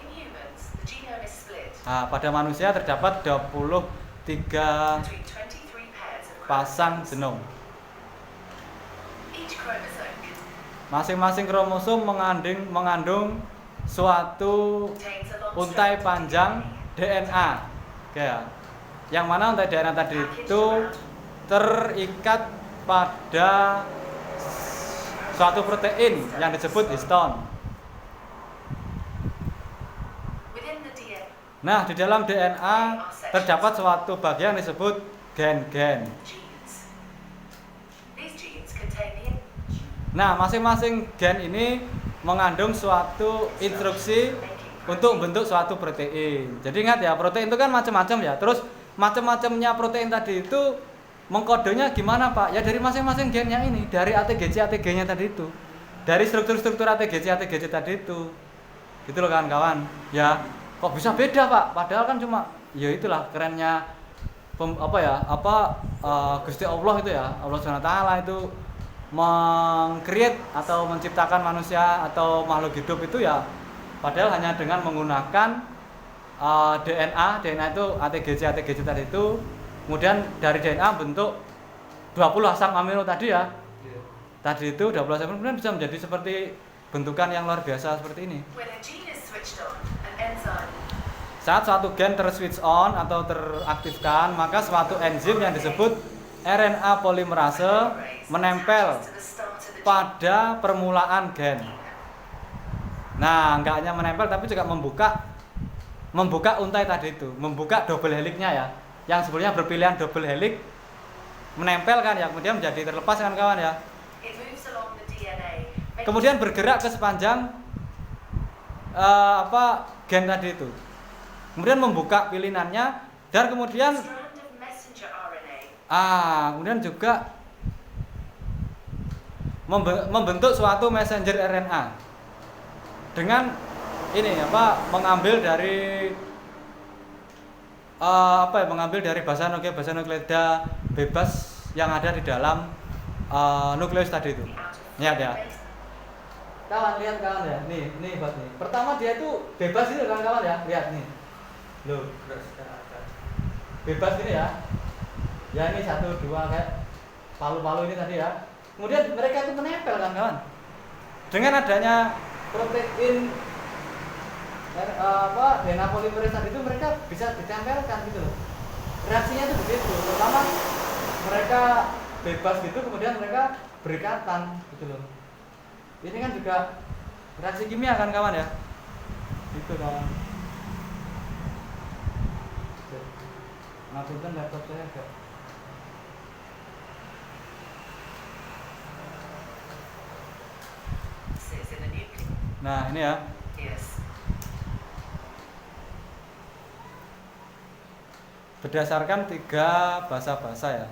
In humans, the genome is split Nah, pada manusia terdapat 23 between 23 pairs of pasang chromosomes. genom. Each chromosome Masing-masing kromosom mengandung suatu contains a long untai strand of panjang DNA. DNA. Oke ya. Yang mana untai DNA tadi itu terikat pada suatu protein yang disebut histon. Within the DNA Nah, di dalam DNA terdapat suatu bagian yang disebut gen-gen. genes. These genes contain the Nah, masing-masing gen ini mengandung suatu instruksi untuk bentuk suatu protein. Jadi ingat ya, protein itu kan macam-macam ya. Terus macam-macamnya protein tadi itu mengkodenya gimana Pak? Ya dari masing-masing gennya ini, dari ATGC-ATG-nya tadi itu. Dari struktur-struktur ATGC-ATGC tadi itu. Gitu loh kawan-kawan. Ya, kok bisa beda Pak? Padahal kan cuma ya itulah kerennya Gusti Allah itu ya, Allah Subhanahu wa taala itu meng-create atau menciptakan manusia atau makhluk hidup itu ya padahal hanya dengan menggunakan DNA itu ATGC tadi itu, kemudian dari DNA bentuk 20 asam amino tadi ya. Tadi itu 20 asam amino kemudian bisa menjadi seperti bentukan yang luar biasa seperti ini. When a gene is switched on, an enzyme Saat suatu gen ter-switch on atau teraktifkan, maka suatu enzim yang disebut RNA polimerase menempel to the start of the gene. pada permulaan gen. Nah, nggak hanya menempel tapi juga membuka untai tadi itu, membuka double helixnya ya. Yang sebelumnya berpilihan double helix menempel kan ya, kemudian menjadi terlepas kan kawan ya. It moves along the DNA, making Kemudian bergerak ke sepanjang gen tadi itu. Kemudian membuka pilinannya dan kemudian a strand of messenger RNA. kemudian juga membentuk suatu messenger RNA dengan ini mengambil dari basa nukleida bebas yang ada di dalam nukleus tadi itu. Lihat ya. Kawan lihat kawan ya. Nih buat nih. Pertama dia itu bebas itu kan kawan ya. Lihat nih. Loh, bebas ini ya. Ya ini 1 2 kayak palu-palu ini tadi ya. Kemudian mereka itu menempel kan kawan. Dengan adanya protein DNA polimerase tadi itu mereka bisa ditempelkan gitu loh. Reaksinya itu begitu. Pertama mereka bebas gitu, kemudian mereka berikatan gitu loh. Ini kan juga reaksi kimia kan kawan ya. Gitu kawan. Ngapunten laptop saya agak Sits in the nucleus. Nah, ini ya. Berdasarkan 3 bahasa ya.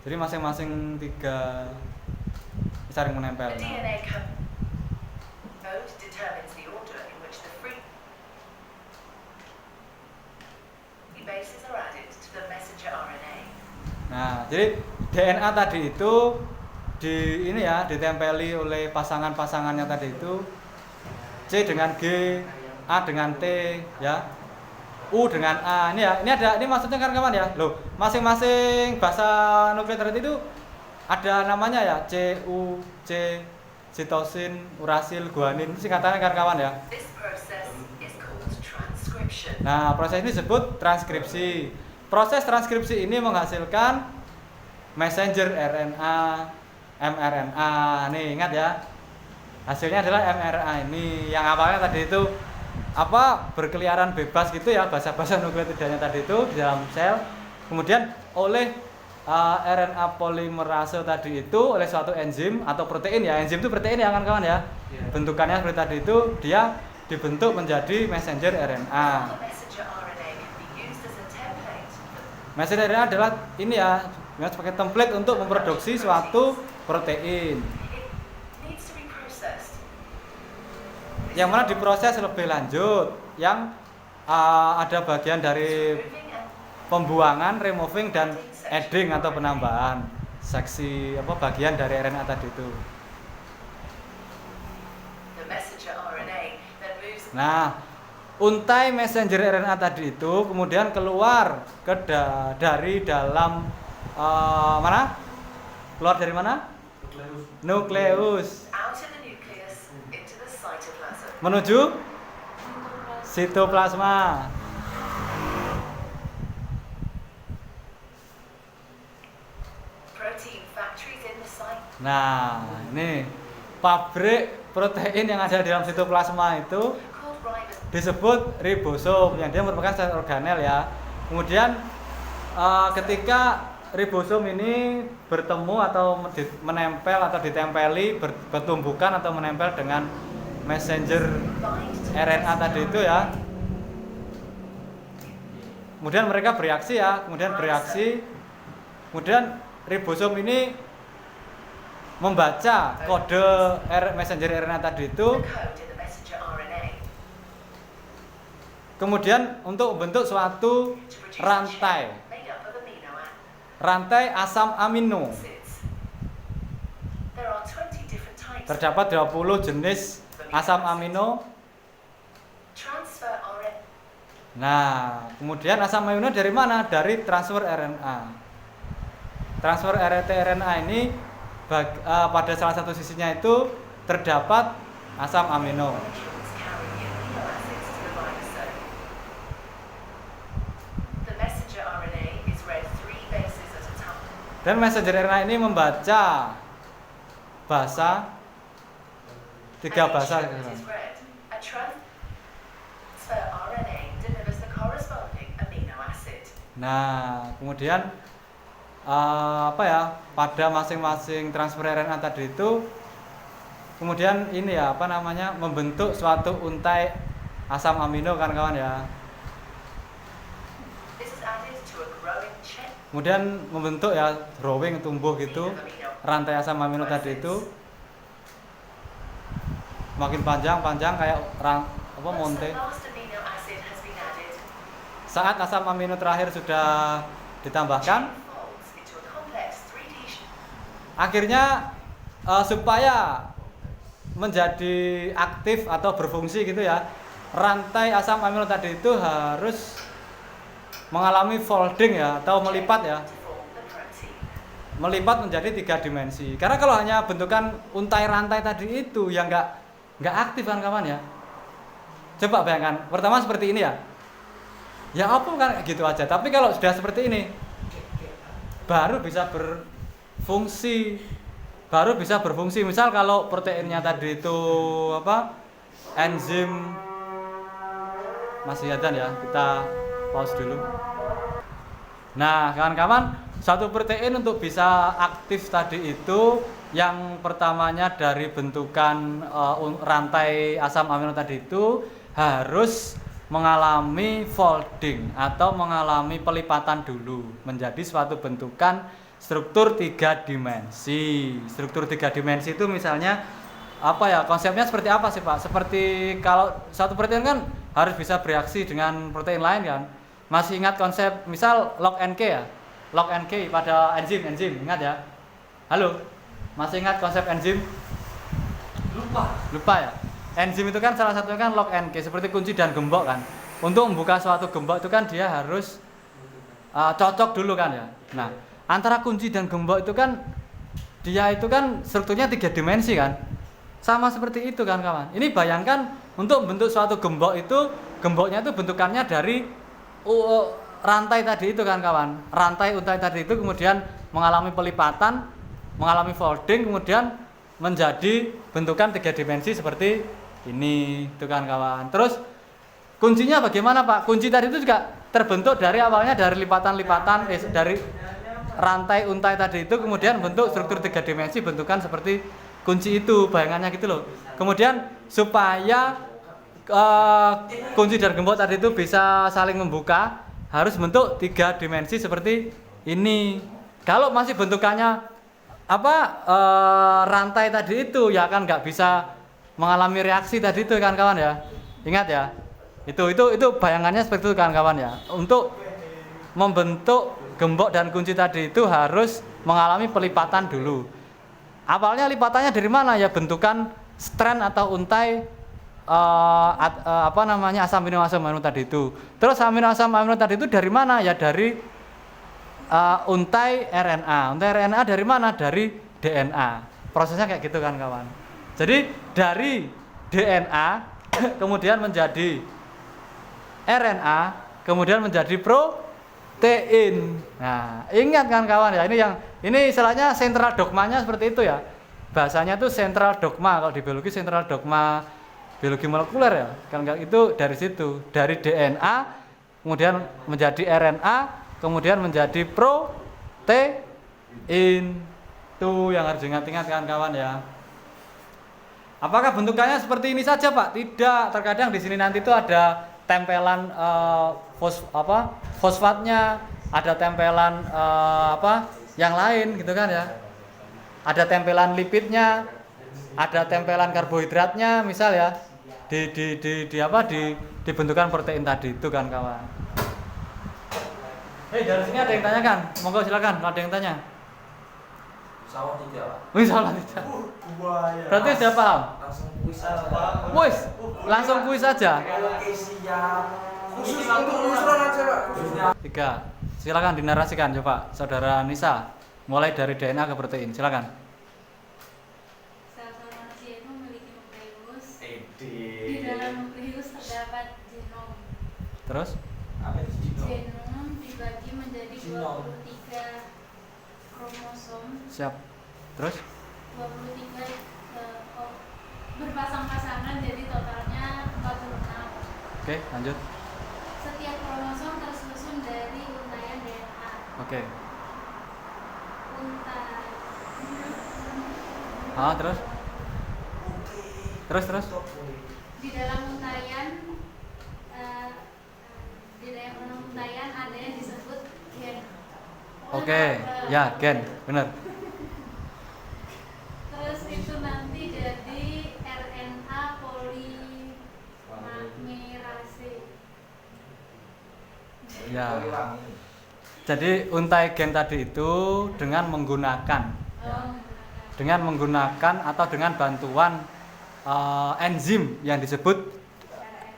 Jadi masing-masing 3 saling menempel. The DNA code determines the order in which the free bases are added to the messenger RNA. Nah, jadi DNA tadi itu ditempeli oleh pasangan-pasangannya tadi itu C dengan G, A dengan T ya. U dengan A. Ini maksudnya kan kawan ya. Loh, masing-masing bahasa nukleotit tadi itu ada namanya ya, C, U, C, sitosin, urasil, guanin. Itu singkatannya kan kawan ya. This process is called transcription. Nah, proses ini disebut transkripsi. Proses transkripsi ini menghasilkan messenger RNA, mRNA. Nih, ingat ya. Hasilnya adalah mRNA ini yang awalnya tadi itu berkeliaran bebas gitu ya, bahasa-bahasa nukleotidanya tadi itu di dalam sel. Kemudian oleh RNA polimerase tadi itu oleh suatu enzim atau protein ya. Enzim itu protein ya kan kawan ya. Bentukannya seperti tadi itu, dia dibentuk menjadi messenger RNA. The messenger RNA can be used as a template. Messenger RNA adalah ini ya, sebagai template untuk memproduksi suatu protein It needs to be processed. yang mana diproses lebih lanjut, yang ada bagian dari Removing and pembuangan, removing dan adding atau penambahan seksi bagian dari RNA tadi itu. the messenger RNA then moves Nah, untai messenger RNA tadi itu kemudian keluar dari dalam mana? Keluar dari mana? Nukleus. out of the nucleus into the cytoplasm. Menuju sitoplasma. Protein factories in the site. Nah, ini pabrik protein yang ada di dalam sitoplasma itu Called ribosome. disebut ribosom, yang dia merupakan sel organel ya. Kemudian ketika ribosom ini bertemu atau menempel atau ditempeli, bertumbukan atau menempel dengan messenger RNA tadi itu ya. Kemudian mereka bereaksi ya, kemudian ribosom ini membaca kode messenger RNA tadi itu The code in the messenger RNA. kemudian untuk membentuk suatu to produce a rantai chain made up of amino rantai asam amino. acids. There are 20 different types. Terdapat 20 jenis asam amino. Transfer RNA. Nah, kemudian asam amino dari mana? Dari transfer RNA. Transfer RNA ini pada salah satu sisinya itu terdapat asam amino. Molecules carry the amino acids to the ribosome. The messenger RNA is read 3 bases at a time. Dan messenger RNA ini membaca bahasa 3 bahasa. And each element is read. A transfer RNA delivers the corresponding amino acid. Nah, kemudian pada masing-masing transfer RNA tadi itu kemudian ini ya membentuk suatu untai asam amino kan kawan ya. This is added to a growing chain Kemudian membentuk ya drawing tumbuh gitu of amino rantai asam amino tadi itu makin panjang kayak Once monte. the last amino acid has been added, Saat asam amino terakhir sudah ditambahkan, chain folds into a complex 3D akhirnya supaya menjadi aktif atau berfungsi gitu ya, rantai asam amino tadi itu harus mengalami folding ya atau melipat ya, to form the protein. melipat menjadi 3 dimensi. Karena kalau hanya bentukan untai rantai tadi itu yang nggak aktif kan kawan ya. Coba bayangkan, pertama seperti ini ya. Ya apa kan gitu aja. Tapi kalau sudah seperti ini, baru bisa berfungsi. Misal kalau proteinnya tadi itu enzim masih ada ya. Kita pause dulu. Nah, kawan-kawan, satu protein untuk bisa aktif tadi itu yang pertamanya dari bentukan rantai asam amino tadi itu harus mengalami folding atau mengalami pelipatan dulu menjadi suatu bentukan struktur 3 dimensi. Struktur 3 dimensi itu misalnya konsepnya seperti apa sih Pak? Seperti kalau satu protein kan harus bisa bereaksi dengan protein lain kan. Masih ingat konsep misal log NK ya? Log NK pada enzim ingat ya? Halo? Masih ingat konsep enzim? Lupa ya? Enzim itu kan salah satunya kan log NK seperti kunci dan gembok kan. Untuk membuka suatu gembok itu kan dia harus cocok dulu kan ya. Nah, antara kunci dan gembok itu kan dia itu kan strukturnya 3 dimensi kan. Sama seperti itu kan kawan. Ini bayangkan untuk bentuk suatu gembok itu, gemboknya itu bentukannya dari rantai tadi itu kan kawan. Rantai untai tadi itu kemudian mengalami pelipatan, mengalami folding, kemudian menjadi bentukan 3 dimensi seperti ini, itu kan kawan. Terus kuncinya bagaimana Pak? Kunci tadi itu juga terbentuk dari awalnya dari lipatan-lipatan dari rantai untai tadi itu kemudian bentuk struktur 3 dimensi bentukan seperti kunci itu, bayangannya gitu loh. Kemudian supaya kunci dan gembok tadi itu bisa saling membuka harus bentuk 3 dimensi seperti ini. Kalau masih bentukannya rantai tadi itu ya kan nggak bisa mengalami reaksi tadi itu kan kawan ya. Ingat ya. Itu bayangannya seperti itu kan kawan ya. Untuk membentuk gembok dan kunci tadi itu harus mengalami pelipatan dulu. Awalnya lipatannya dari mana ya? Bentukan strand atau untai asam amino tadi itu. Terus asam amino tadi itu dari mana ya? Dari untai RNA. Untai RNA dari mana? Dari DNA. Prosesnya kayak gitu kan kawan. Jadi dari DNA kemudian menjadi RNA, kemudian menjadi protein. Nah, ingat kan kawan ya, ini istilahnya sentral dogmanya seperti itu ya. Bahasanya itu sentral dogma, kalau di biologi sentral dogma biologi molekuler ya. Kan itu dari situ, dari DNA kemudian menjadi RNA, kemudian menjadi protein. Itu yang harus diingat-ingat kan kawan ya. Apakah bentukannya seperti ini saja Pak? Tidak, terkadang di sini nanti itu ada tempelan fosfatnya, ada tempelan yang lain gitu kan ya. Ada tempelan lipidnya, ada tempelan karbohidratnya misal ya. dibentukan protein tadi itu kan kawan. Dari sini ada yang tanya kan? Monggo silakan, ada yang tanya. Sawah tidak, Pak. Wih, salah tidak. Buaya. Berarti sudah paham? Langsung kuis aja. Wis, langsung kuis saja. Oke, siap. Khusus untuk lulusan aja, Pak. Khususnya. 3. Silakan dinarasikan coba, Saudara Nisa. Mulai dari DNA ke protein, silakan. Sel-sel manusia itu memiliki nukleus. Ede. Di dalam nukleus terdapat genom. Terus? Apa itu Cino? Genom dibagi menjadi Genom. 23 kromosom. Siap. Terus? 23 berpasang-pasangan, jadi totalnya 46. Oke, lanjut. Setiap kromosom tersusun dari untaian DNA. Oke. Untai. Terus? Terus? Di dalam untaian di dalam untaian ada yang disebut gen. Oke, ya gen, benar. Terus itu nanti jadi RNA polimerase. Ya. Jadi untai gen tadi itu dengan menggunakan atau dengan bantuan enzim yang disebut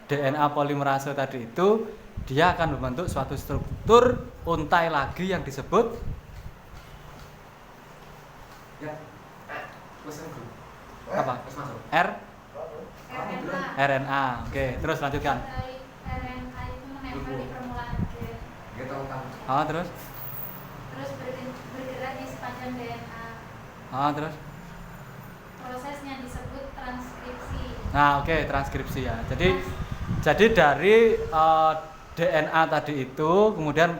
DNA polimerase tadi itu, dia akan membentuk suatu struktur untai lagi yang disebut Ya. Pesan dulu. apa? Terus masuk. RNA. Oke, terus lanjutkan. RNA itu menempel di permulaan gen. Kita tahu kan. Terus? Terus bergerak di sepanjang DNA. Terus? Prosesnya disebut transkripsi. Nah, oke, transkripsi ya. Jadi dari DNA tadi itu kemudian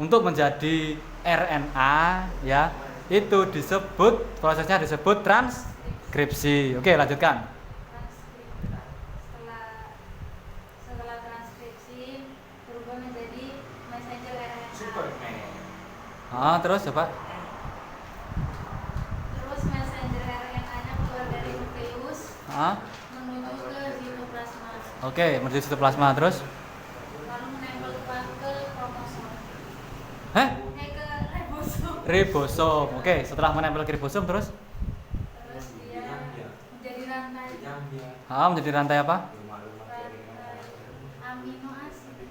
untuk menjadi RNA ya, itu prosesnya disebut transkripsi. Oke, lanjutkan. Setelah transkripsi berubah menjadi messenger RNA. Superman. Terus coba. Terus messenger RNA-nya keluar dari nukleus menuju ke sitoplasma. Oke, menuju sitoplasma terus. Lalu menempel ke kromosom. Ke Ribosom. ribosom. Oke, setelah menempel ke ribosom terus Terus dia menjadi rantai. menjadi rantai apa? Amino asid.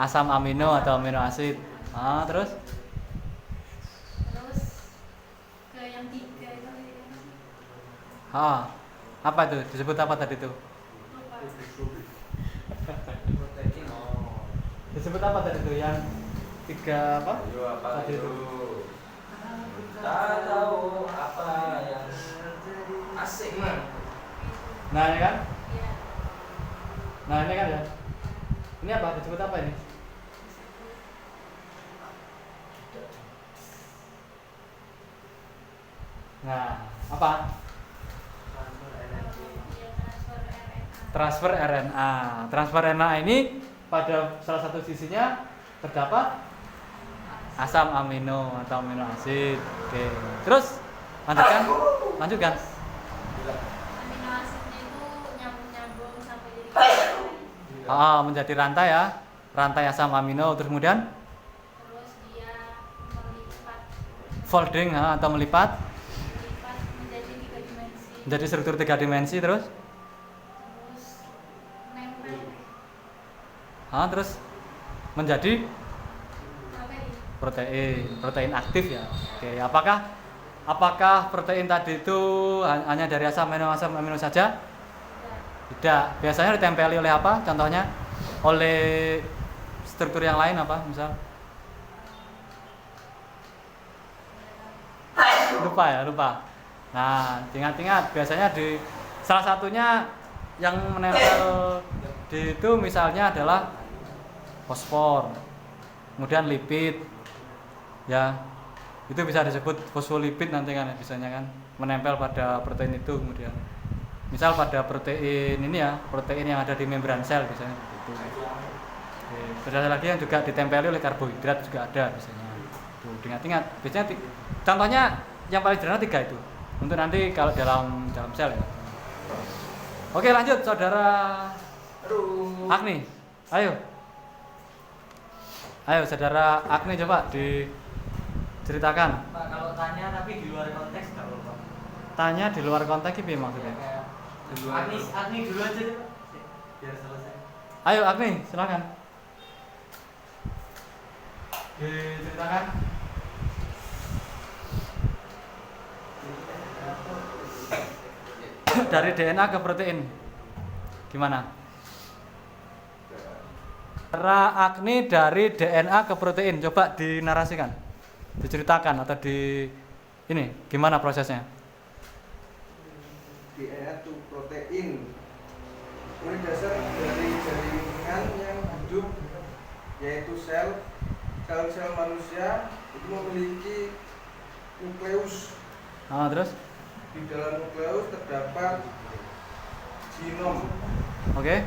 Asam amino atau amino asid. Terus Terus ke yang 3 itu apa itu? Disebut apa tadi itu? lupa. Protein. Disebut apa tadi itu? Yang 3 apa? Ayo apa Tadi itu? itu. Tak tahu apa yang asik man. Nah, ini kan? Iya. Nah, ini kan ya. Ini apa? Disebut apa ini? Nah, apa? Iya, Transfer RNA. Transfer RNA ini pada salah satu sisinya terdapat asam amino atau amino asid. Oke. Terus lanjutkan. Amino asidnya itu nyambung-nyambung sampai jadi Menjadi rantai ya. Rantai asam amino terus kemudian terus dia melipat folding atau melipat menjadi 3 dimensi. menjadi struktur 3 dimensi terus Terus nempel terus menjadi apa ini? protein aktif ya. Oke, apakah protein tadi itu hanya dari asam amino saja? Tidak. Biasanya ditempeli oleh apa? Contohnya oleh struktur yang lain apa? Misal lupa. Nah, ingat-ingat biasanya di salah satunya yang menempel di itu misalnya adalah fosfor, kemudian lipid, ya itu bisa disebut fosfolipid nanti kan biasanya kan menempel pada protein itu kemudian misal pada protein ini ya protein yang ada di membran sel biasanya begitu. Ada lagi yang juga ditempeli oleh karbohidrat juga ada biasanya. Tuh ingat-ingat biasanya contohnya yang paling sederhana 3 itu untuk nanti kalau dalam sel ya. Oke, lanjut saudara Aduh. Agni. Ayo saudara Agni coba diceritakan. Pak, kalau tanya tapi di luar konteks nggak apa-apa. Tanya di luar konteks ini maksudnya. Kayak Agni dulu aja deh, Pak. Biar selesai. Ayo Agni, silakan. Diceritakan. Dari DNA ke protein. Gimana? Cara Agni dari DNA ke protein, coba dinarasikan, diceritakan atau ini gimana prosesnya? DNA itu protein. Ini dasar dari jaringan yang hidup, yaitu sel manusia itu memiliki nukleus. Terus? Di dalam nukleus terdapat genom. Oke.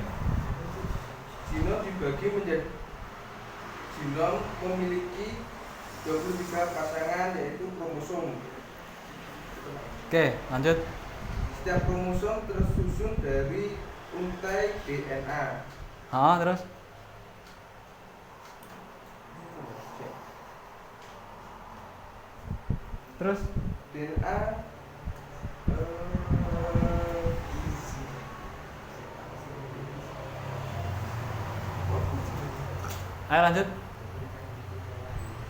Genom dibagi menjadi genom memiliki 23 pasangan yaitu kromosom. Oke, lanjut. Setiap kromosom tersusun dari untai DNA. Terus? Terus? DNA Ayo lanjut.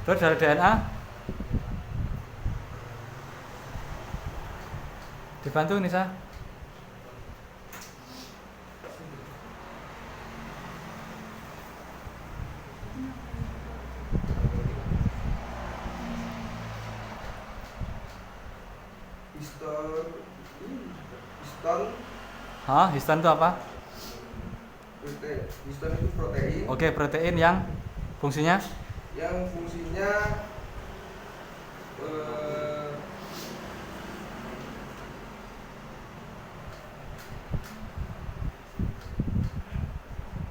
Terus dari DNA dibantu Nisa. Histon itu apa? Histon itu protein. Oke, protein yang fungsinya? Yang fungsinya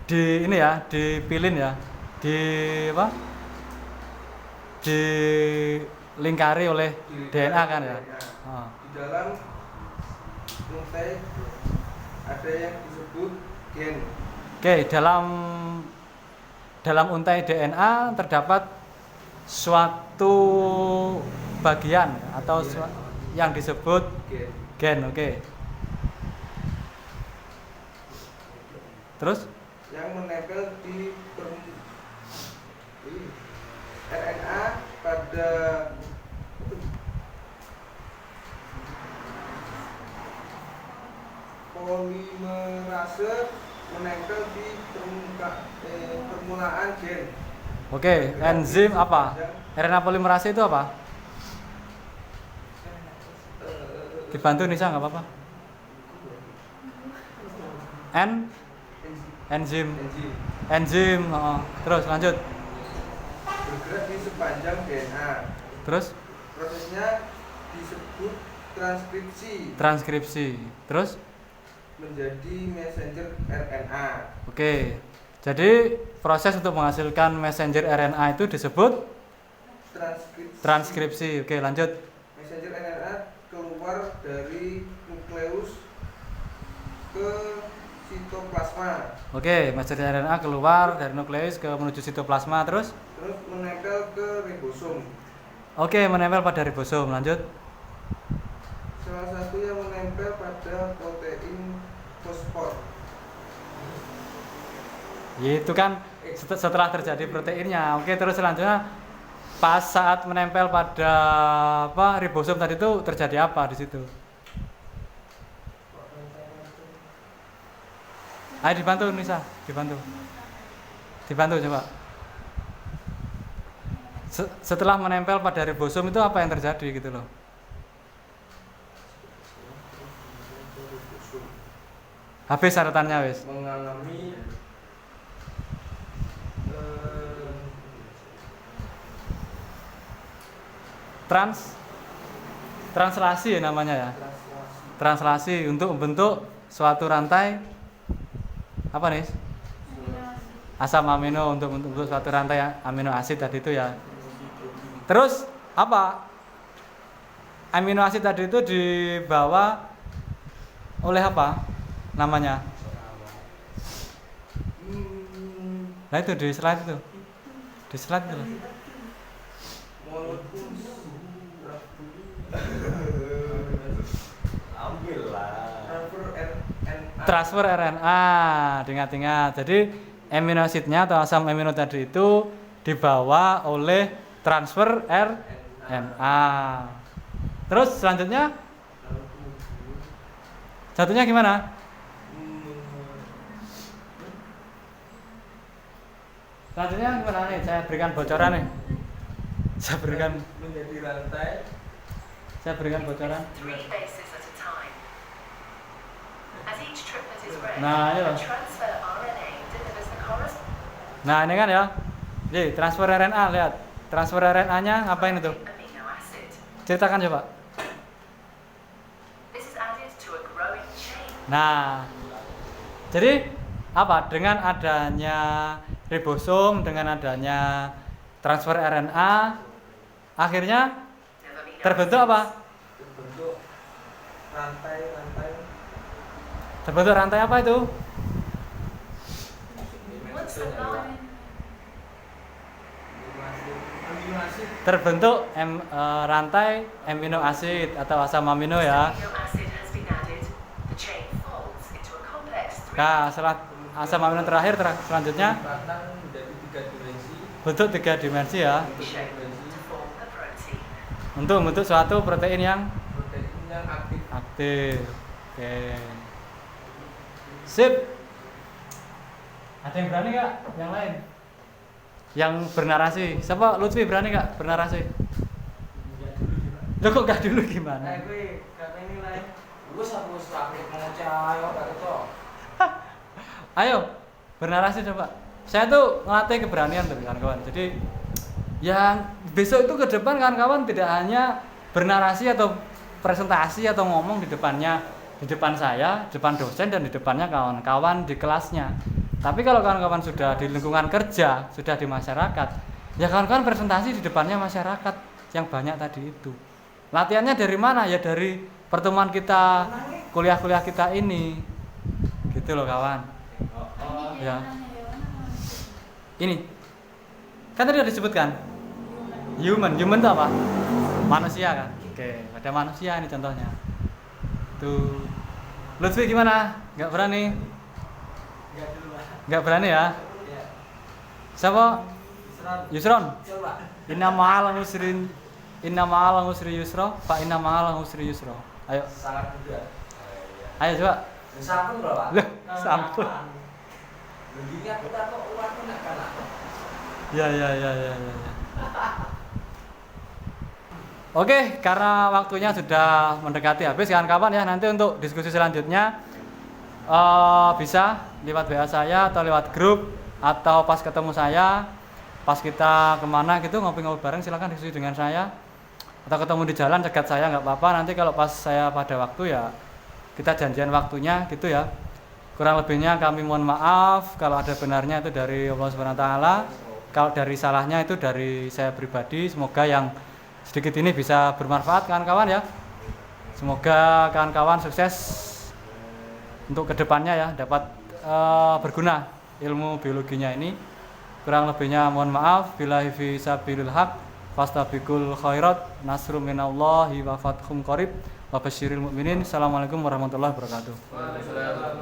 di ini ya, dipilin ya, di apa? Dilingkari oleh DNA kan ya? Di dalam untai ada yang disebut gen. Oke, dalam untai DNA terdapat suatu bagian atau yang disebut gen. Oke. Terus? Yang menempel di RNA pada polimerase menempel di permulaan gen. Oke, enzim apa? RNA polimerase itu apa? Dibantu Nisa nggak apa-apa. Enzim. Terus lanjut. Bergerak di sepanjang DNA. Terus? Prosesnya disebut Transkripsi. Terus? Menjadi messenger RNA. Oke. Jadi proses untuk menghasilkan messenger RNA itu disebut transkripsi. Oke, lanjut. Messenger RNA keluar dari nukleus ke sitoplasma. Oke, messenger RNA keluar dari nukleus menuju sitoplasma terus menempel ke ribosom. Oke, menempel pada ribosom. Lanjut. Salah satu yang menempel pada protein fosfor. Itu kan setelah terjadi proteinnya. Oke, terus selanjutnya pas saat menempel pada ribosom tadi itu terjadi apa di situ? Ayo dibantu Nisa, dibantu coba. Setelah menempel pada ribosom itu apa yang terjadi gitu loh? Habis syaratannya wis. Mengalami translasi ya namanya ya. Translasi untuk membentuk suatu rantai apa nih? Asam amino untuk membentuk suatu rantai amino asid tadi itu ya. Terus apa? Amino asid tadi itu dibawa oleh apa? namanya? Nah itu di slide itu. Di slide itu. Ambil lah. Transfer RNA, ingat-ingat. Jadi amino acidnya atau asam amino tadi itu dibawa oleh transfer RNA. Terus selanjutnya? Satunya gimana? Selanjutnya gimana nih? Saya berikan bocoran nih. Saya berikan menjadi rantai. Saya berikan bocoran. 3 bases at a time. As each triplet is read, Nah, iya. the transfer RNA delivers the corresponding Nah, ini kan ya. Jadi transfer RNA, lihat. Transfer RNA-nya ngapain itu? amino acid. Ceritakan coba. This is added to a growing chain. Nah, jadi apa? Dengan adanya ribosom, dengan adanya transfer RNA, akhirnya The amino terbentuk apa? Terbentuk rantai-rantai Terbentuk rantai apa itu? Once the line amino acid. Terbentuk rantai amino acid atau asam amino ya. amino acid has been added, the chain folds into a complex Nah, setelah asam amino terakhir selanjutnya Batang menjadi 3 dimensi. bentuk 3 dimensi ya. shape to form a protein. Untuk membentuk suatu protein yang Protein yang aktif. aktif. Oke. Sip. Ada yang berani nggak? Yang lain? Yang bernarasi. Siapa? Lutfi berani nggak bernarasi? Lo kok nggak dulu gimana? gue kata ini lain. Wes aku sakit mau cayo gak ketok. Ayo, bernarasi coba. Saya tuh ngelatih keberanian tuh kawan-kawan. Jadi yang besok itu ke depan kawan-kawan tidak hanya bernarasi atau presentasi atau ngomong di depannya, di depan saya, depan dosen dan di depannya kawan-kawan di kelasnya. Tapi kalau kawan-kawan sudah di lingkungan kerja, sudah di masyarakat, ya kawan-kawan presentasi di depannya masyarakat yang banyak tadi itu. Latihannya dari mana? Ya dari pertemuan kita, kuliah-kuliah kita ini. Gitu loh kawan. Ya. Ini kan tadi udah disebutkan human itu apa? Manusia kan? Oke, ada manusia ini contohnya. Tuh, Lutfi gimana? Nggak berani? Enggak dulu lah. Nggak berani ya? Ya. Siapa? Yusron. Coba. Inna ma'al usri yusra, fa inna ma'al usri yusra. Ayo, Sangat mudah. ayo coba. Sampun bro Pak. Loh, sampun. Begini aku tak kok uangku nak kalah. Ya. Oke, karena waktunya sudah mendekati habis kawan-kawan ya, nanti untuk diskusi selanjutnya bisa lewat WA saya atau lewat grup atau pas ketemu saya, pas kita kemana gitu ngopi-ngopi bareng silakan diskusi dengan saya atau ketemu di jalan cegat saya nggak apa-apa. Nanti kalau pas saya pada waktu ya kita janjian waktunya gitu ya. Kurang lebihnya kami mohon maaf kalau ada benarnya itu dari Allah Subhanahu wa taala. Kalau dari salahnya itu dari saya pribadi. Semoga yang sedikit ini bisa bermanfaat kawan-kawan ya. Semoga kawan-kawan sukses untuk kedepannya ya, dapat berguna ilmu biologinya ini. Kurang lebihnya mohon maaf. Billahi fi sabilil haq fastabiqul khairat nasrum minallahi wa fathum qarib wa basyiril mu'minin. Assalamualaikum warahmatullahi wabarakatuh.